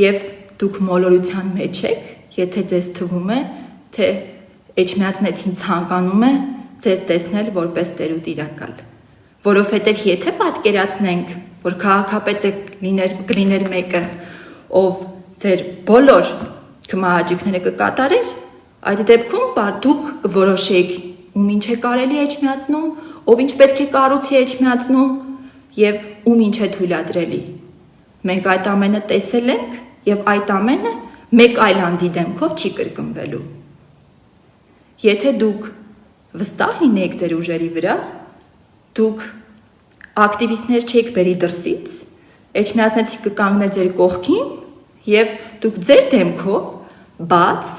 եւ դուք մոլորության մեջ եք, եթե ձեզ թվում է, թե Էջմիածնեցին ցանկանում է ձեզ տեսնել որպես տերուտ իրակալ։ Որովհետեւ եթե պատկերացնենք, որ քաղաքապետը կլիներ մեկը, ով ձեր բոլոր քմահաճույքները կկատարեր, այդ դեպքում դուք կորոշեիք ում ինչ է կարելի Էջմիածնում, ով ինչ պետք է կառուցի Էջմիածնում եւ ում ինչ է թույլատրելի։ Մենք այդ ամենը տեսել ենք եւ այդ ամենը մեկ այլ անձի դեմքով չի կրկնվելու։ Եթե դուք վստահ լինեիք ձեր ուժերի վրա, դուք ակտիվիստներ չեք բերի դրսից, Էջմիածնեցին կկանգներ ձեր կողքին եւ դուք ձեր դեմքով բաց,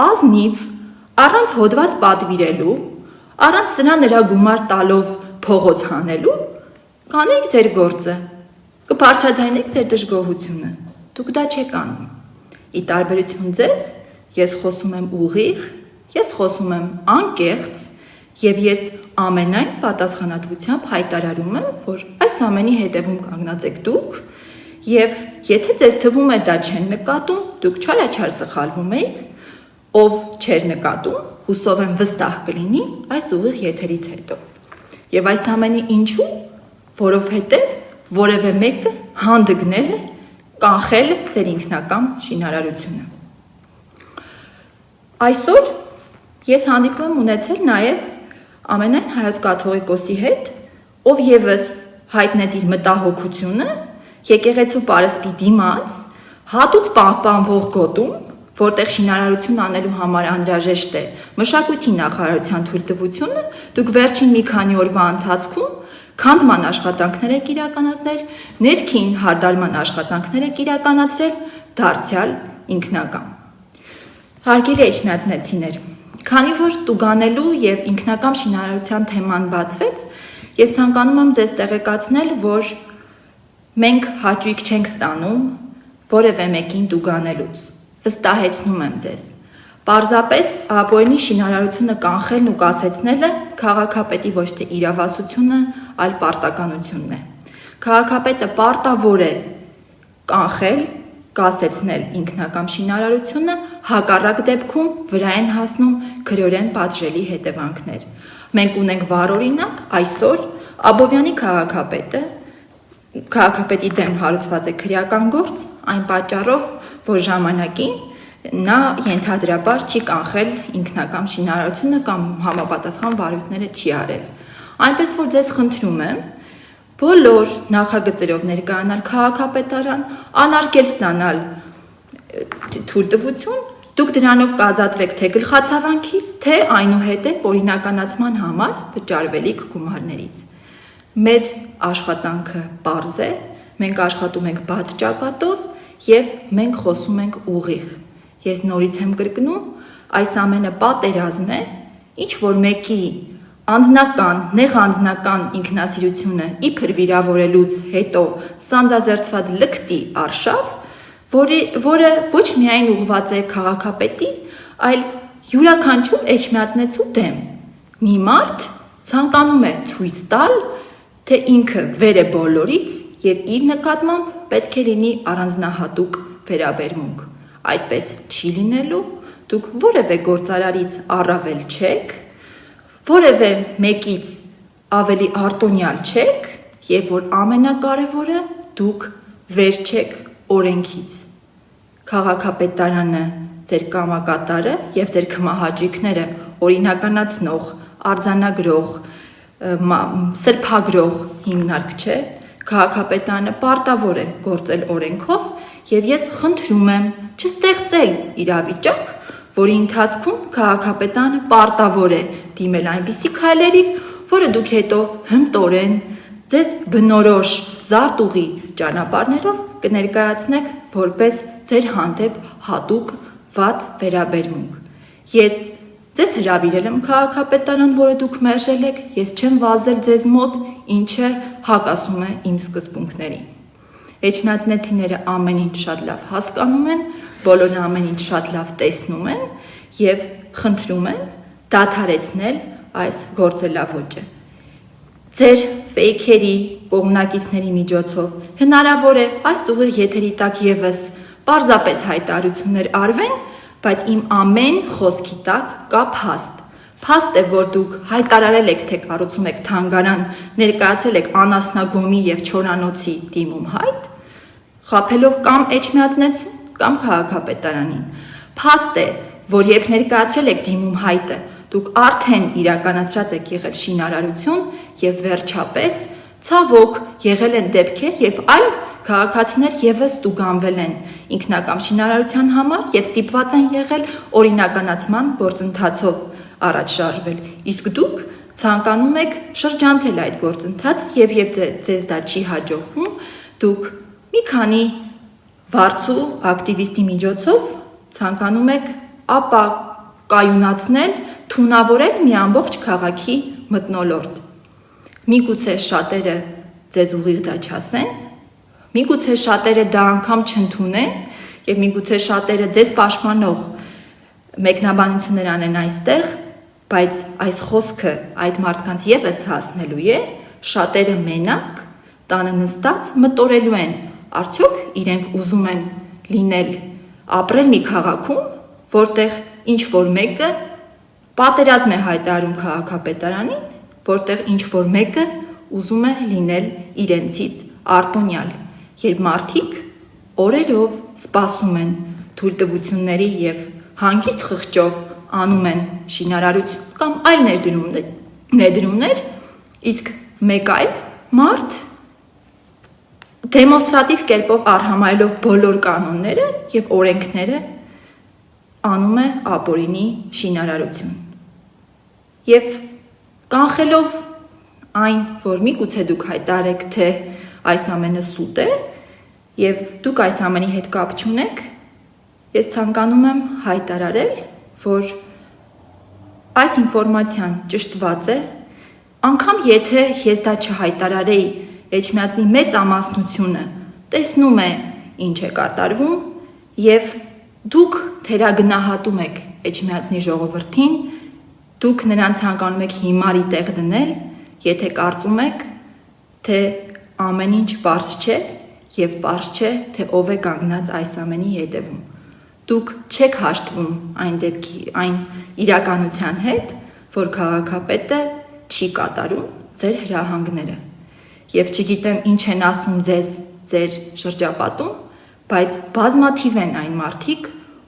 ազնիվ, առանց հոդված պատվիրելու, առանց սրա նրա գումար տալով փողոց հանելու, կանեիք ձեր գործը, կբարձրաձայնեք ձեր դժգոհությունը, դուք դա չեք անում։ Ի տարբերություն ձեզ, ես խոսում եմ ուղիղ, ես խոսում եմ անկեղծ եւ ես ամենայն պատասխանատվությամբ հայտարարում եմ, որ այս ամենի հետևում կանգնած եք դուք եւ եթե ձեզ թվում է դա չեն նկատում, դուք չարաչար սխալվում եք, ով չեր նկատում, հուսով եմ վստահ կլինի այս ուղիղ եթերից հետո։ Եվ այս ամենի ինչու, որովհետև որևէ մեկը հանդգնել է կանխել ձեր ինքնական շինարարությունը։ Այսօր ես հանդիպում եմ ունեցել նաև Ամենայն Հայոց կաթողիկոսի հետ, ով եւս հայտնեց իր մտահոգությունը եկեղեցու պարսպի դիմաց հատուկ պահպանվող գոտում, որտեղ շինարարություն անելու համար անհրաժեշտ է մշակույթի նախարարության թույլտվությունը, դուք վերջին մի քանի օրվա ընթացքում քանդման աշխատանքներ եք իրականացնել, ներքին հարդարման աշխատանքներ եք իրականացրել, դարձյալ ինքնական։ Հարգելի էջմիածնեցիներ, քանի որ տուգանելու եւ ինքնակամ շինարարության թեման բացվեց, ես ցանկանում եմ ձեզ տեղեկացնել, որ մենք հաճույք չենք ստանում որևէ մեկին տուգանելուց։ Վստահեցնում եմ ձեզ։ Պարզապես ապօրինի շինարարությունը կանխելն ու կասեցնելը քաղաքապետի ոչ թե իրավասությունը, այլ պարտականությունն է։ Քաղաքապետը պարտավոր է կանխել, կասեցնել ինքնակամ շինարարությունը, հակառակ դեպքում վրա են հասնում քրեորեն պատժելի հետևանքներ։ Մենք ունենք վառօրինակ այսօր Աբովյանի քաղաքապետի դեմ հարուցված է քրեական գործ, այն պատճառով, որ ժամանակին նա ենթադրաբար չի կանխել ինքնակամ շինարարությունը կամ համապատասխան վարույթները չի արել։ Այնպես որ ձեզ խնդրում եմ բոլոր նախագծերով ներկայանալ քաղաքապետարան, անարգել ստանալ թույլտվություն, դուք դրանով կազատվեք թե գլխացավանքից, թե այնուհետև օրինականացման համար վճարվելիք գումարներից։ Մեր աշխատանքը պարզ է, մենք աշխատում ենք բաց ճակատով եւ մենք խոսում ենք ուղիղ։ Ես նորից եմ կրկնում, այս ամենը պատերազմ է, ինչ որ մեկի նեղ անձնական ինքնասիրությունը իբր վիրավորելուց հետո սանձազերծված լկտի արշավ, որը ոչ միայն ուղղված է քաղաքապետի, այլ յուրաքանչյուր էջմիածնեցու դեմ։ Մի մարդ ցանկանում է ցույց տալ, թե ինքը վեր է բոլորից եւ իր նկատմամբ պետք է լինի առանձնահատուկ վերաբերմունք։ Այդպես չի լինելու, դուք որևէ գործարարից առավել չեք, որևէ մեկից ավելի արտոնյալ չեք եւ որ ամենակարևորը դուք վեր չեք օրենքից։ Քաղաքապետարանը ձեր կամակատարը եւ ձեր քմահաճույքները օրինականացնող, արձանագրող, սրբագրող հիմնարկ չէ, քաղաքապետարանը պարտավոր է գործել օրենքով եւ ես խնդրում եմ չստեղծել իրավիճակ, որի ընթացքում քաղաքապետարանը պարտավոր է դիմել այնպիսի քայլերի, որը դուք հետո հմտորեն ձեզ բնորոշ զարտուղի ճանապարհներով կներկայացնեք որպես ձեր հանդեպ հատուկ վատ վերաբերմունք։ Ես ձեզ հրավիրել եմ քաղաքապետարան, որը դուք մերժել եք, ես չեմ վազել ձեզ մոտ, ինչը հակասում է իմ սկզբունքներին։ Էջմիածնեցիները ամեն ինչ շատ լավ հասկանում են, բոլորը ամեն ինչ շատ լավ տեսնում են եւ խնդրում են դադարեցնել այս գործելավոճը։ Ձեր ֆեյքերի, կողմնակիցների միջոցով հնարավոր է այս ուղիղ եթերի տակ եւս պարզապես հայտարարություններ արվեն, բայց իմ ամեն խոսքի տակ կա փաստ։ Փաստ է, որ դուք հայտարարել եք, թե կառուցում եք թանգարան, ներկայացրել եք անասնագոմի եւ չորանոցի դիմում հայտ, խաբելով կամ էջմիածնեցուն, կամ քաղաքապետարանին։ Փաստ է, որ երբ ներկայացրել եք դիմում հայտը, դուք արդեն իրականացրած եք եղել շինարարություն եւ վերջապես ցավոք եղել են դեպքեր, երբ այլ քաղաքացիներ եւս տուգանվել են ինքնակամ շինարարության համար եւ ստիպված են եղել օրինականացման գործընթացով առաջ շարժվել։ Իսկ դուք ցանկանում եք շրջանցել այդ գործընթացը եւ երբ ձեզ դա չի հաջողվում, դուք մի քանի վարձու ակտիվիստի միջոցով ցանկանում եք կայունացնել, թունավորել մի ամբողջ քաղաքի մթնոլորտ։ Միգուցե շատերը ձեզ ուղիղ դա չասեն, միգուցե շատերը դա անգամ չընդունեն եւ միգուցե շատերը ձեզ պաշտպանող մեկնաբանություններ անեն այստեղ, բայց այս խոսքը այդ մարդկանց եւս հասնելու է, շատերը մենակ տանը նստած մտորելու են, արդյոք իրենք ուզում են լինել, ապրել մի քաղաքում, որտեղ ինչ որ մեկը պատերազմ է հայտարարում քաղաքապետարանին, որտեղ ինչ որ մեկը ուզում է լինել իրենցից արտոնյալ, երբ մարդիկ օրերով սպասում են թույլտվությունների եւ հանգիստ խղճով անում են շինարարություն կամ այլ ներդրումներ, իսկ մեկ այլ մարդ դեմոնստրատիվ կերպով արհամարելով բոլոր կանոնները եւ օրենքները անում է ապօրինի շինարարություն։ Եվ կանխելով այն, որ միգուցե դուք հայտարարեք, թե այս ամենը սուտ է եւ դուք այս ամենի հետ կապ չունեք, ես ցանկանում եմ հայտարարել, որ այս ինֆորմացիան ճշտված է, անգամ եթե ես դա չհայտարարեի, Էջմիածնի մեծ ամասնությունը տեսնում է ինչ է կատարվում եւ դուք թերագնահատում եք Էջմիածնի ժողովրդին, դուք նրանց ցանկանում եք հիմարի տեղ դնել, եթե կարծում եք, թե ամեն ինչ պարզ չէ եւ պարզ չէ, թե ով է կանգնած այս ամենի հետևում։ Դուք չեք հաշտվում այն իրականության հետ, որ քաղաքապետը չի կատարում ձեր հրահանգները։ Եվ չգիտեմ ինչ են ասում ձեզ ձեր շրջապատում, բայց բազմաթիվ են այն մարդիկ,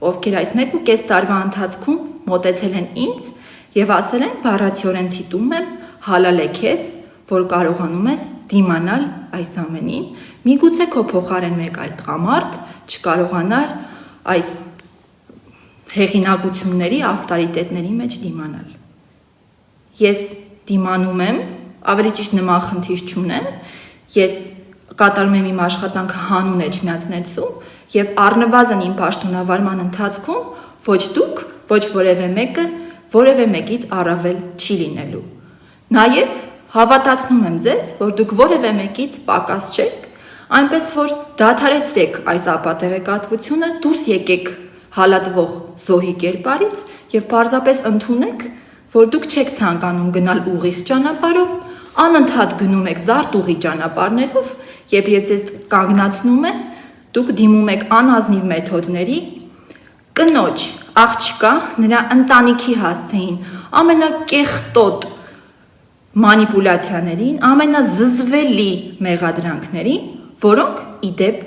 ովքեր այս 1.5 տարվա ընթացքում մոտեցել են ինձ եւ ասել են բառացիորեն ցիտում եմ, հալալ է քեզ, որ կարողանում ես դիմանալ այս ամենին, միգուցե քո փոխարեն մեկ այլ տղամարդ չկարողանար այս հեղինակությունների, ավտորիտետների մեջ դիմանալ։ Ես դիմանում եմ, ավելի ճիշտ նման խնդիր չունեմ, ես կատարում եմ իմ աշխատանքը հանուն Էջմիածնեցու եւ առնվազն իմ պաշտոնավարման ընթացքում ոչ դուք, ոչ որևէ մեկը որևէ մեկից առավել չի լինելու։ Նաեւ հավատացնում եմ ձեզ, որ դուք որևէ մեկից պակաս չեք, այնպես որ դադարեցրեք այս ապատեղեկատվությունը, դուրս եկեք հալածվող զոհի կերպարից եւ պարզապես ընդունեք, որ դուք չեք ցանկանում գնալ ուղիղ ճանապարհով, անընդհատ գնում եք զարտուղի ճանապարհներով եւ ձեզ կանգնացնում են, դուք դիմում եք անազնիվ մեթոդների, կնոջ, աղջկա, նրա ընտանիքի հասցեին ամենակեղտոտ մանիպուլյացիաներին, ամենազզվելի մեղադրանքներին, որոնք իդեպ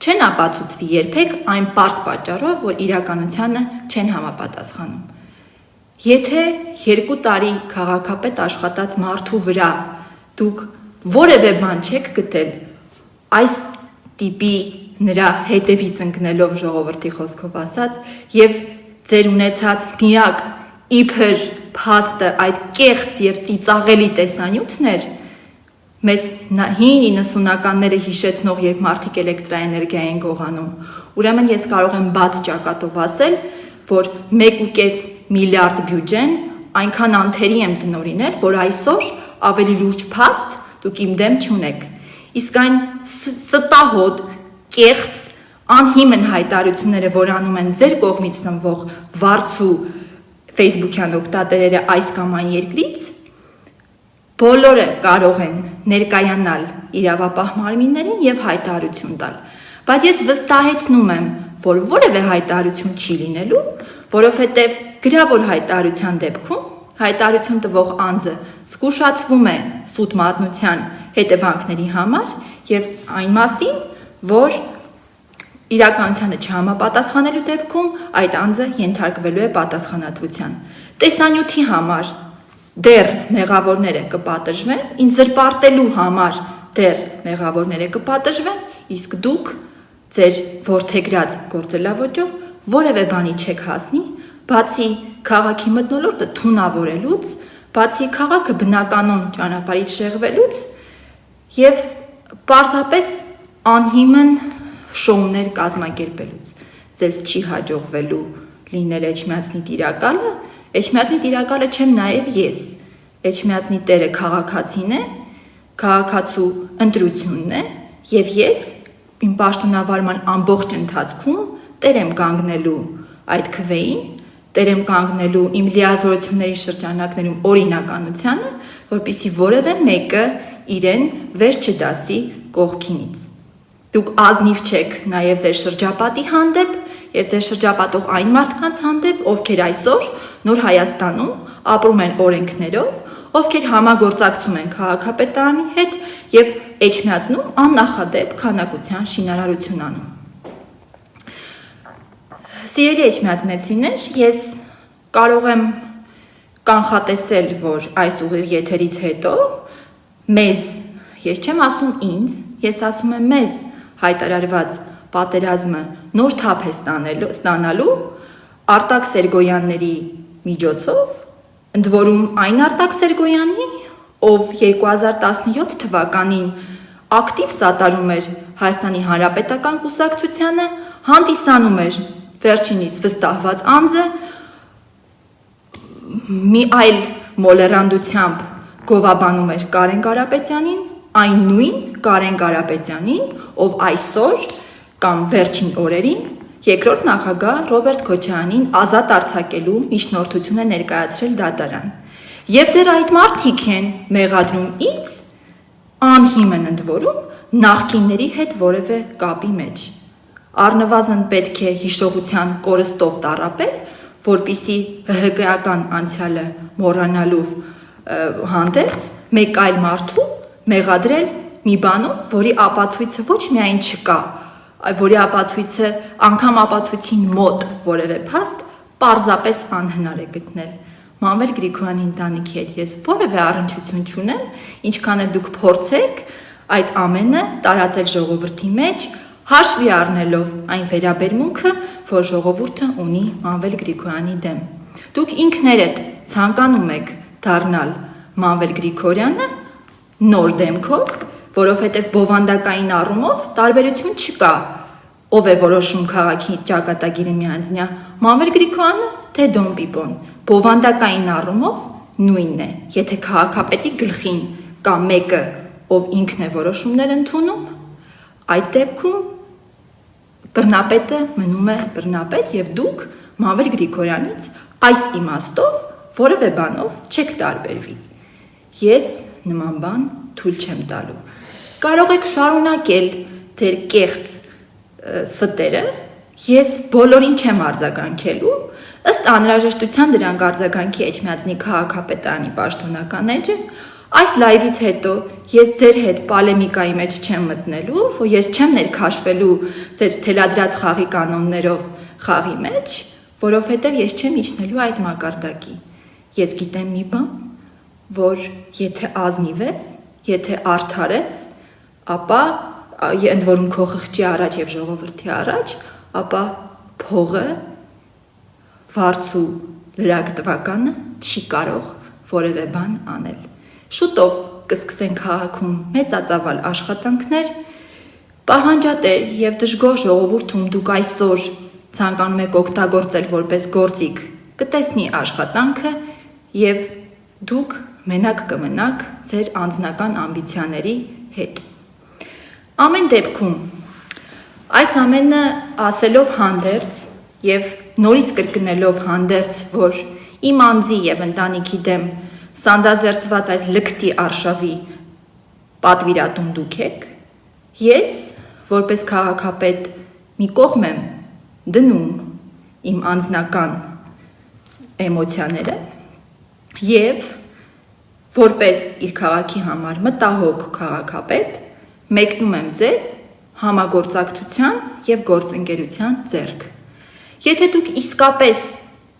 չեն ապացուցվի երբեք այն պարզ պատճառով, որ իրականությանը չեն համապատասխանում։ Եթե 2 տարի քաղաքապետ աշխատած մարդու վրա դուք որևէ բան չեք գտել այս տիպի նրա հետևից ընկնելով ժողովրդի խոսքով ասած եւ ձեր ունեցած միակ իբր փաստը այդ կեղծ եւ ծիծաղելի տեսանյութն էր, մեզ հին 90-ականները հիշեցնող, երբ մարդիկ էլեկտրաէներգիա են գողանում, ուրեմն ես կարող եմ բաց ճակատով ասել, որ 1.5 միլիարդ բյուջեն այնքան անթերի եմ տնօրինել, որ այսօր ավելի լուրջ փաստ դուք իմ դեմ չունեք։ Իսկ այն ստահոդ, կեղծ, անհիմն հայտարարությունները, որ անում են ձեր կողմից սնվող վարձու Facebook-յան օգտատերերը այս կամ այն երկրից, բոլորը կարող են ներկայանալ իրավապահ մարմիններին եւ հայտարարություն տալ։ Բայց ես վստահեցնում եմ, որ որևէ հայտարարություն չի լինելու, որովհետեւ գրավոր հայտարարության դեպքում հայտարարություն տվող անձը զգուշացվում է սուտ մատնության հետևանքների համար եւ այն մասին, որ իրականությանը չհամապատասխանելու դեպքում այդ անձը ենթարկվելու է պատասխանատվության։ Տեսանյութի համար դեռ մեղավորները կպատժվեն, ինձ զրպարտելու համար դեռ մեղավորները կպատժվեն, իսկ դուք ձեր որդեգրած գործելավոճով որևէ բանի չեք հասնի, բացի քաղաքի մթնոլորտը թունավորելուց, բացի քաղաքը բնականon ճանապարհից շեղվելուց եւ պարզապես անհիմն շոուներ կազմակերպելուց։ Ձեզ չի հաջողվելու լինել Էջմիածնի տիրակալը, Էջմիածնի տիրակալը չեմ նաև ես։ Էջմիածնի տերը քաղաքացին է, քաղաքացու ընտրությունն է, եւ ես իմ պաշտոնավարման ամբողջ ընթացքում տեր եմ կանգնելու այդ քվեին, տեր եմ կանգնելու իմ լիազորությունների շրջանակներում օրինականությանը, որպեսզի որևէ մեկը իրեն վեր չդասի կողքինից։ Դուք ազնիվ չեք նաև ձեր շրջապատի հանդեպ եւ ձեր շրջապատող այն մարդկանց հանդեպ, ովքեր այսօր Նոր Հայաստանում ապրում են օրենքներով, ովքեր համագործակցում են քաղաքապետարանի հետ եւ Էջմիածնում աննախադեպ քանակության շինարարություն անում։ Սիրելի էջմիածնեցիներ, ես կարող եմ կանխատեսել, որ այս ուղիղ եթերից հետո մեզ, ես չեմ ասում ինձ, ես ասում եմ մեզ հայտարարված պատերազմը նոր թափ է ստանալու Արտակ Սերգոյանների միջոցով, ընդ որում այն Արտակ Սերգոյանի, ով 2017 թվականին ակտիվ սատարում էր Հայաստանի Հանրապետական կուսակցությանը, հանդիսանում էր վերջինիս վստահված անձը, մի այլ մոլեռանդությամբ գովաբանում էր Կարեն Կարապետյանին, այն նույն Կարեն Կարապետյանին, ով այսօր կամ վերջին օրերին երկրորդ նախագահ Ռոբերտ Քոչարյանին ազատ արձակելու միջնորդություն է ներկայացրել դատարան։ Եվ դեռ այդ մարդիկ են մեղադրում ինձ, անհիմն ընդ որում, նախկինների հետ որևէ կապի մեջ։ Առնվազն պետք է հիշողության կորստով տառապել, որպիսի ՀՀԿ-ական անցյալը մոռանալով հանդերձ մեկ այլ մարդու մեղադրել մի բանում, որի ապացույցը ոչ միայն չկա, որի ապացույցը անգամ ապացույցին մոտ որևէ փաստ պարզապես անհնար է գտնել։ Մանվել Գրիգորյանի ընտանիքի հետ ես որևէ առնչություն չունեմ, ինչքան էլ դուք փորձեք այդ ամենը տարածել ժողովրդի մեջ, հաշվի առնելով այն վերաբերմունքը, որ ժողովուրդը ունի Մանվել Գրիգորյանի դեմ։ Դուք ինքներդ ցանկանում եք դառնալ Մանվել Գրիգորյանը նոր դեմքով, որովհետև բովանդակային առումով տարբերություն չկա, ով է որոշում քաղաքի ճակատագիրը միանձնյա, Մանվել Գրիգորյանը, թե Դոն Պիպոն, բովանդակային առումով նույնն է, եթե քաղաքապետի գլխին կա մեկը, ով ինքն է որոշումներ ընդունում, այդ դեպքում բռնապետը մնում է բռնապետ եւ դուք Մանվել Գրիգորյանից այս իմաստով որևէ բանով չեք տարբերվի։ Ես նման բան թույլ չեմ տալու։ Կարող եք շարունակել ձեր կեղծ ստերը, ես բոլորին չեմ արձագանքելու, ըստ անհրաժեշտության դրանք արձագանքի Էջմիածնի քաղաքապետարանի պաշտոնական էջը, այս լայվից հետո ես ձեր հետ պոլեմիկայի մեջ չեմ մտնելու, ես չեմ ներքաշվելու ձեր թելադրած խաղի կանոններով խաղի մեջ, որովհետև ես չեմ իջնելու այդ մակարդակի։ Ես գիտեմ մի բան, որ եթե ազնիվ ես, եթե արդար ես, ապա ընդ որում քո խղճի առաջ եւ ժողովրդի առաջ, ապա փողը վարձու լրագրողականը չի կարող որևէ բան անել։ Շուտով կսկսեն քաղաքում մեծածավալ աշխատանքներ, պահանջատեր եւ դժգոհ ժողովուրդում դուք այսօր ցանկանում եք օգտագործել որպես գործիք, կտեսնի աշխատանքը եւ դուք մենակ կմնաք ձեր անձնական ամբիցիաների հետ։ Ամեն դեպքում այս ամենը ասելով հանդերձ եւ նորից կրկնելով հանդերձ, որ իմ անձի եւ ընտանիքի դեմ սանձազերծված այս լկտի արշավի պատվիրատուն դուք եք, ես որպես քաղաքապետ մի կողմ եմ դնում իմ անձնական էմոցիաները եւ որպես իր քաղաքի համար մտահոգ քաղաքապետ մեկնում եմ ձեզ համագործակցության եւ գործընկերության ձեռք։ Եթե դուք իսկապես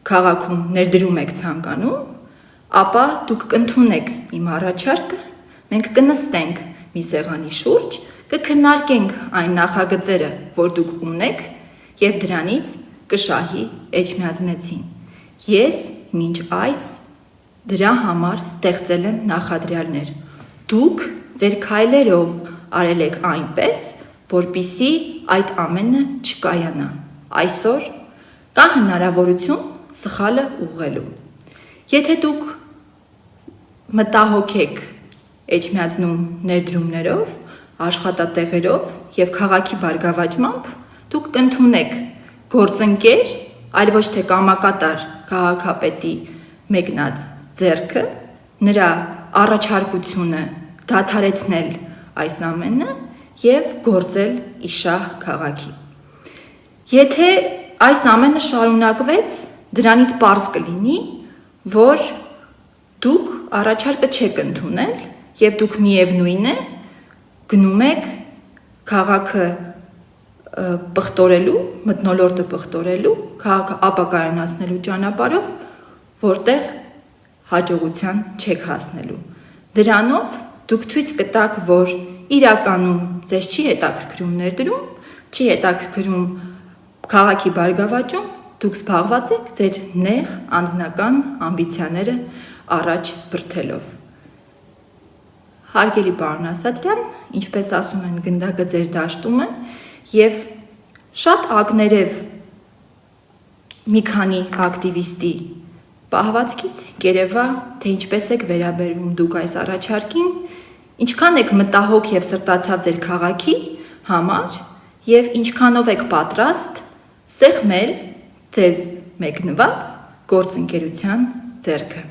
քաղաքում ներդրում եք ցանկանում, ապա դուք կընդունեք իմ առաջարկը, մենք կնստենք մի սեղանի շուրջ, կքննարկենք այն նախագծերը, որ դուք ունեք եւ դրանից կշահի Էջմիածնեցին։ Ես մինչ այս դրա համար ստեղծել եմ նախադրյալներ։ Դուք ձեր քայլերով արել եք այնպես, որպիսի այդ ամենը չկայանա։ Այսօր կա հնարավորություն սխալը ուղղելու։ Եթե դուք մտահոգ եք Էջմիածնում ներդրումներով, աշխատատեղերով եւ քաղաքի բարգավաճմամբ, դուք կընդունեք գործընկեր, այլ ոչ թե կամակատար քաղաքապետի մեկնած ձեռքը, նրա առաջարկությունը դադարեցնել այս ամենը եւ գործել իշահ քաղաքի։ Եթե այս ամենը շարունակվեց, դրանից պարզ կլինի, որ դուք առաջարկը չեք ընդունել եւ դուք միևնույն է գնում եք քաղաքը պղտորելու, մթնոլորտը պղտորելու, քաղաքը ապակայունացնելու ճանապարհով, որտեղ հաջողության չեք հասնելու։ Դրանով դուք ցույց կտաք, որ իրականում ձեզ չի հետաքրքրում ներդրում, չի հետաքրքրում քաղաքի բարգավաճում, դուք զբաղված եք ձեր նեղ անձնական ամբիցիաները առաջ բրդելով։ Հարգելի պարոն Ասատրյան, ինչպես ասում են, գնդակը ձեր դաշտում է, եւ շատ ակներև մի քանի ակտիվիստի պահվածքից կերևա, թե ինչպես եք վերաբերվում դուք այս առաջարկին, ինչքան եք մտահոգ եւ սրտացավ ձեր քաղաքի համար եւ ինչքանով եք պատրաստ սեղմել ձեզ մեկնված գործընկերության ձեռքը։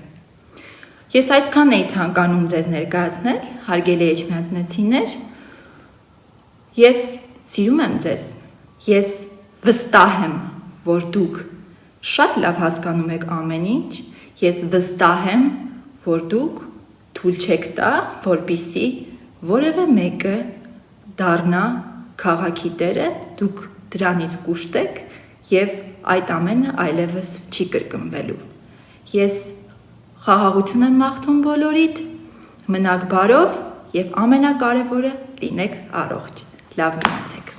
Ես այսքան էի ցանկանում ձեզ ներկայացնել, հարգելի էջմիածնեցիներ, ես սիրում եմ ձեզ, ես վստահ եմ, որ դուք շատ լավ հասկանում եք ամեն ինչ, ես վստահ եմ, որ դուք թույլ չեք տա, որպեսզի որևէ մեկը դառնա քաղաքի տերը, դուք դրանից կուշտեք եւ այդ ամենը այլևս չի կրկնվելու։ Ես խաղաղություն եմ մաղթում բոլորիդ, մնաք բարով եւ ամենակարևորը լինեք առողջ։ Լավ մնացեք։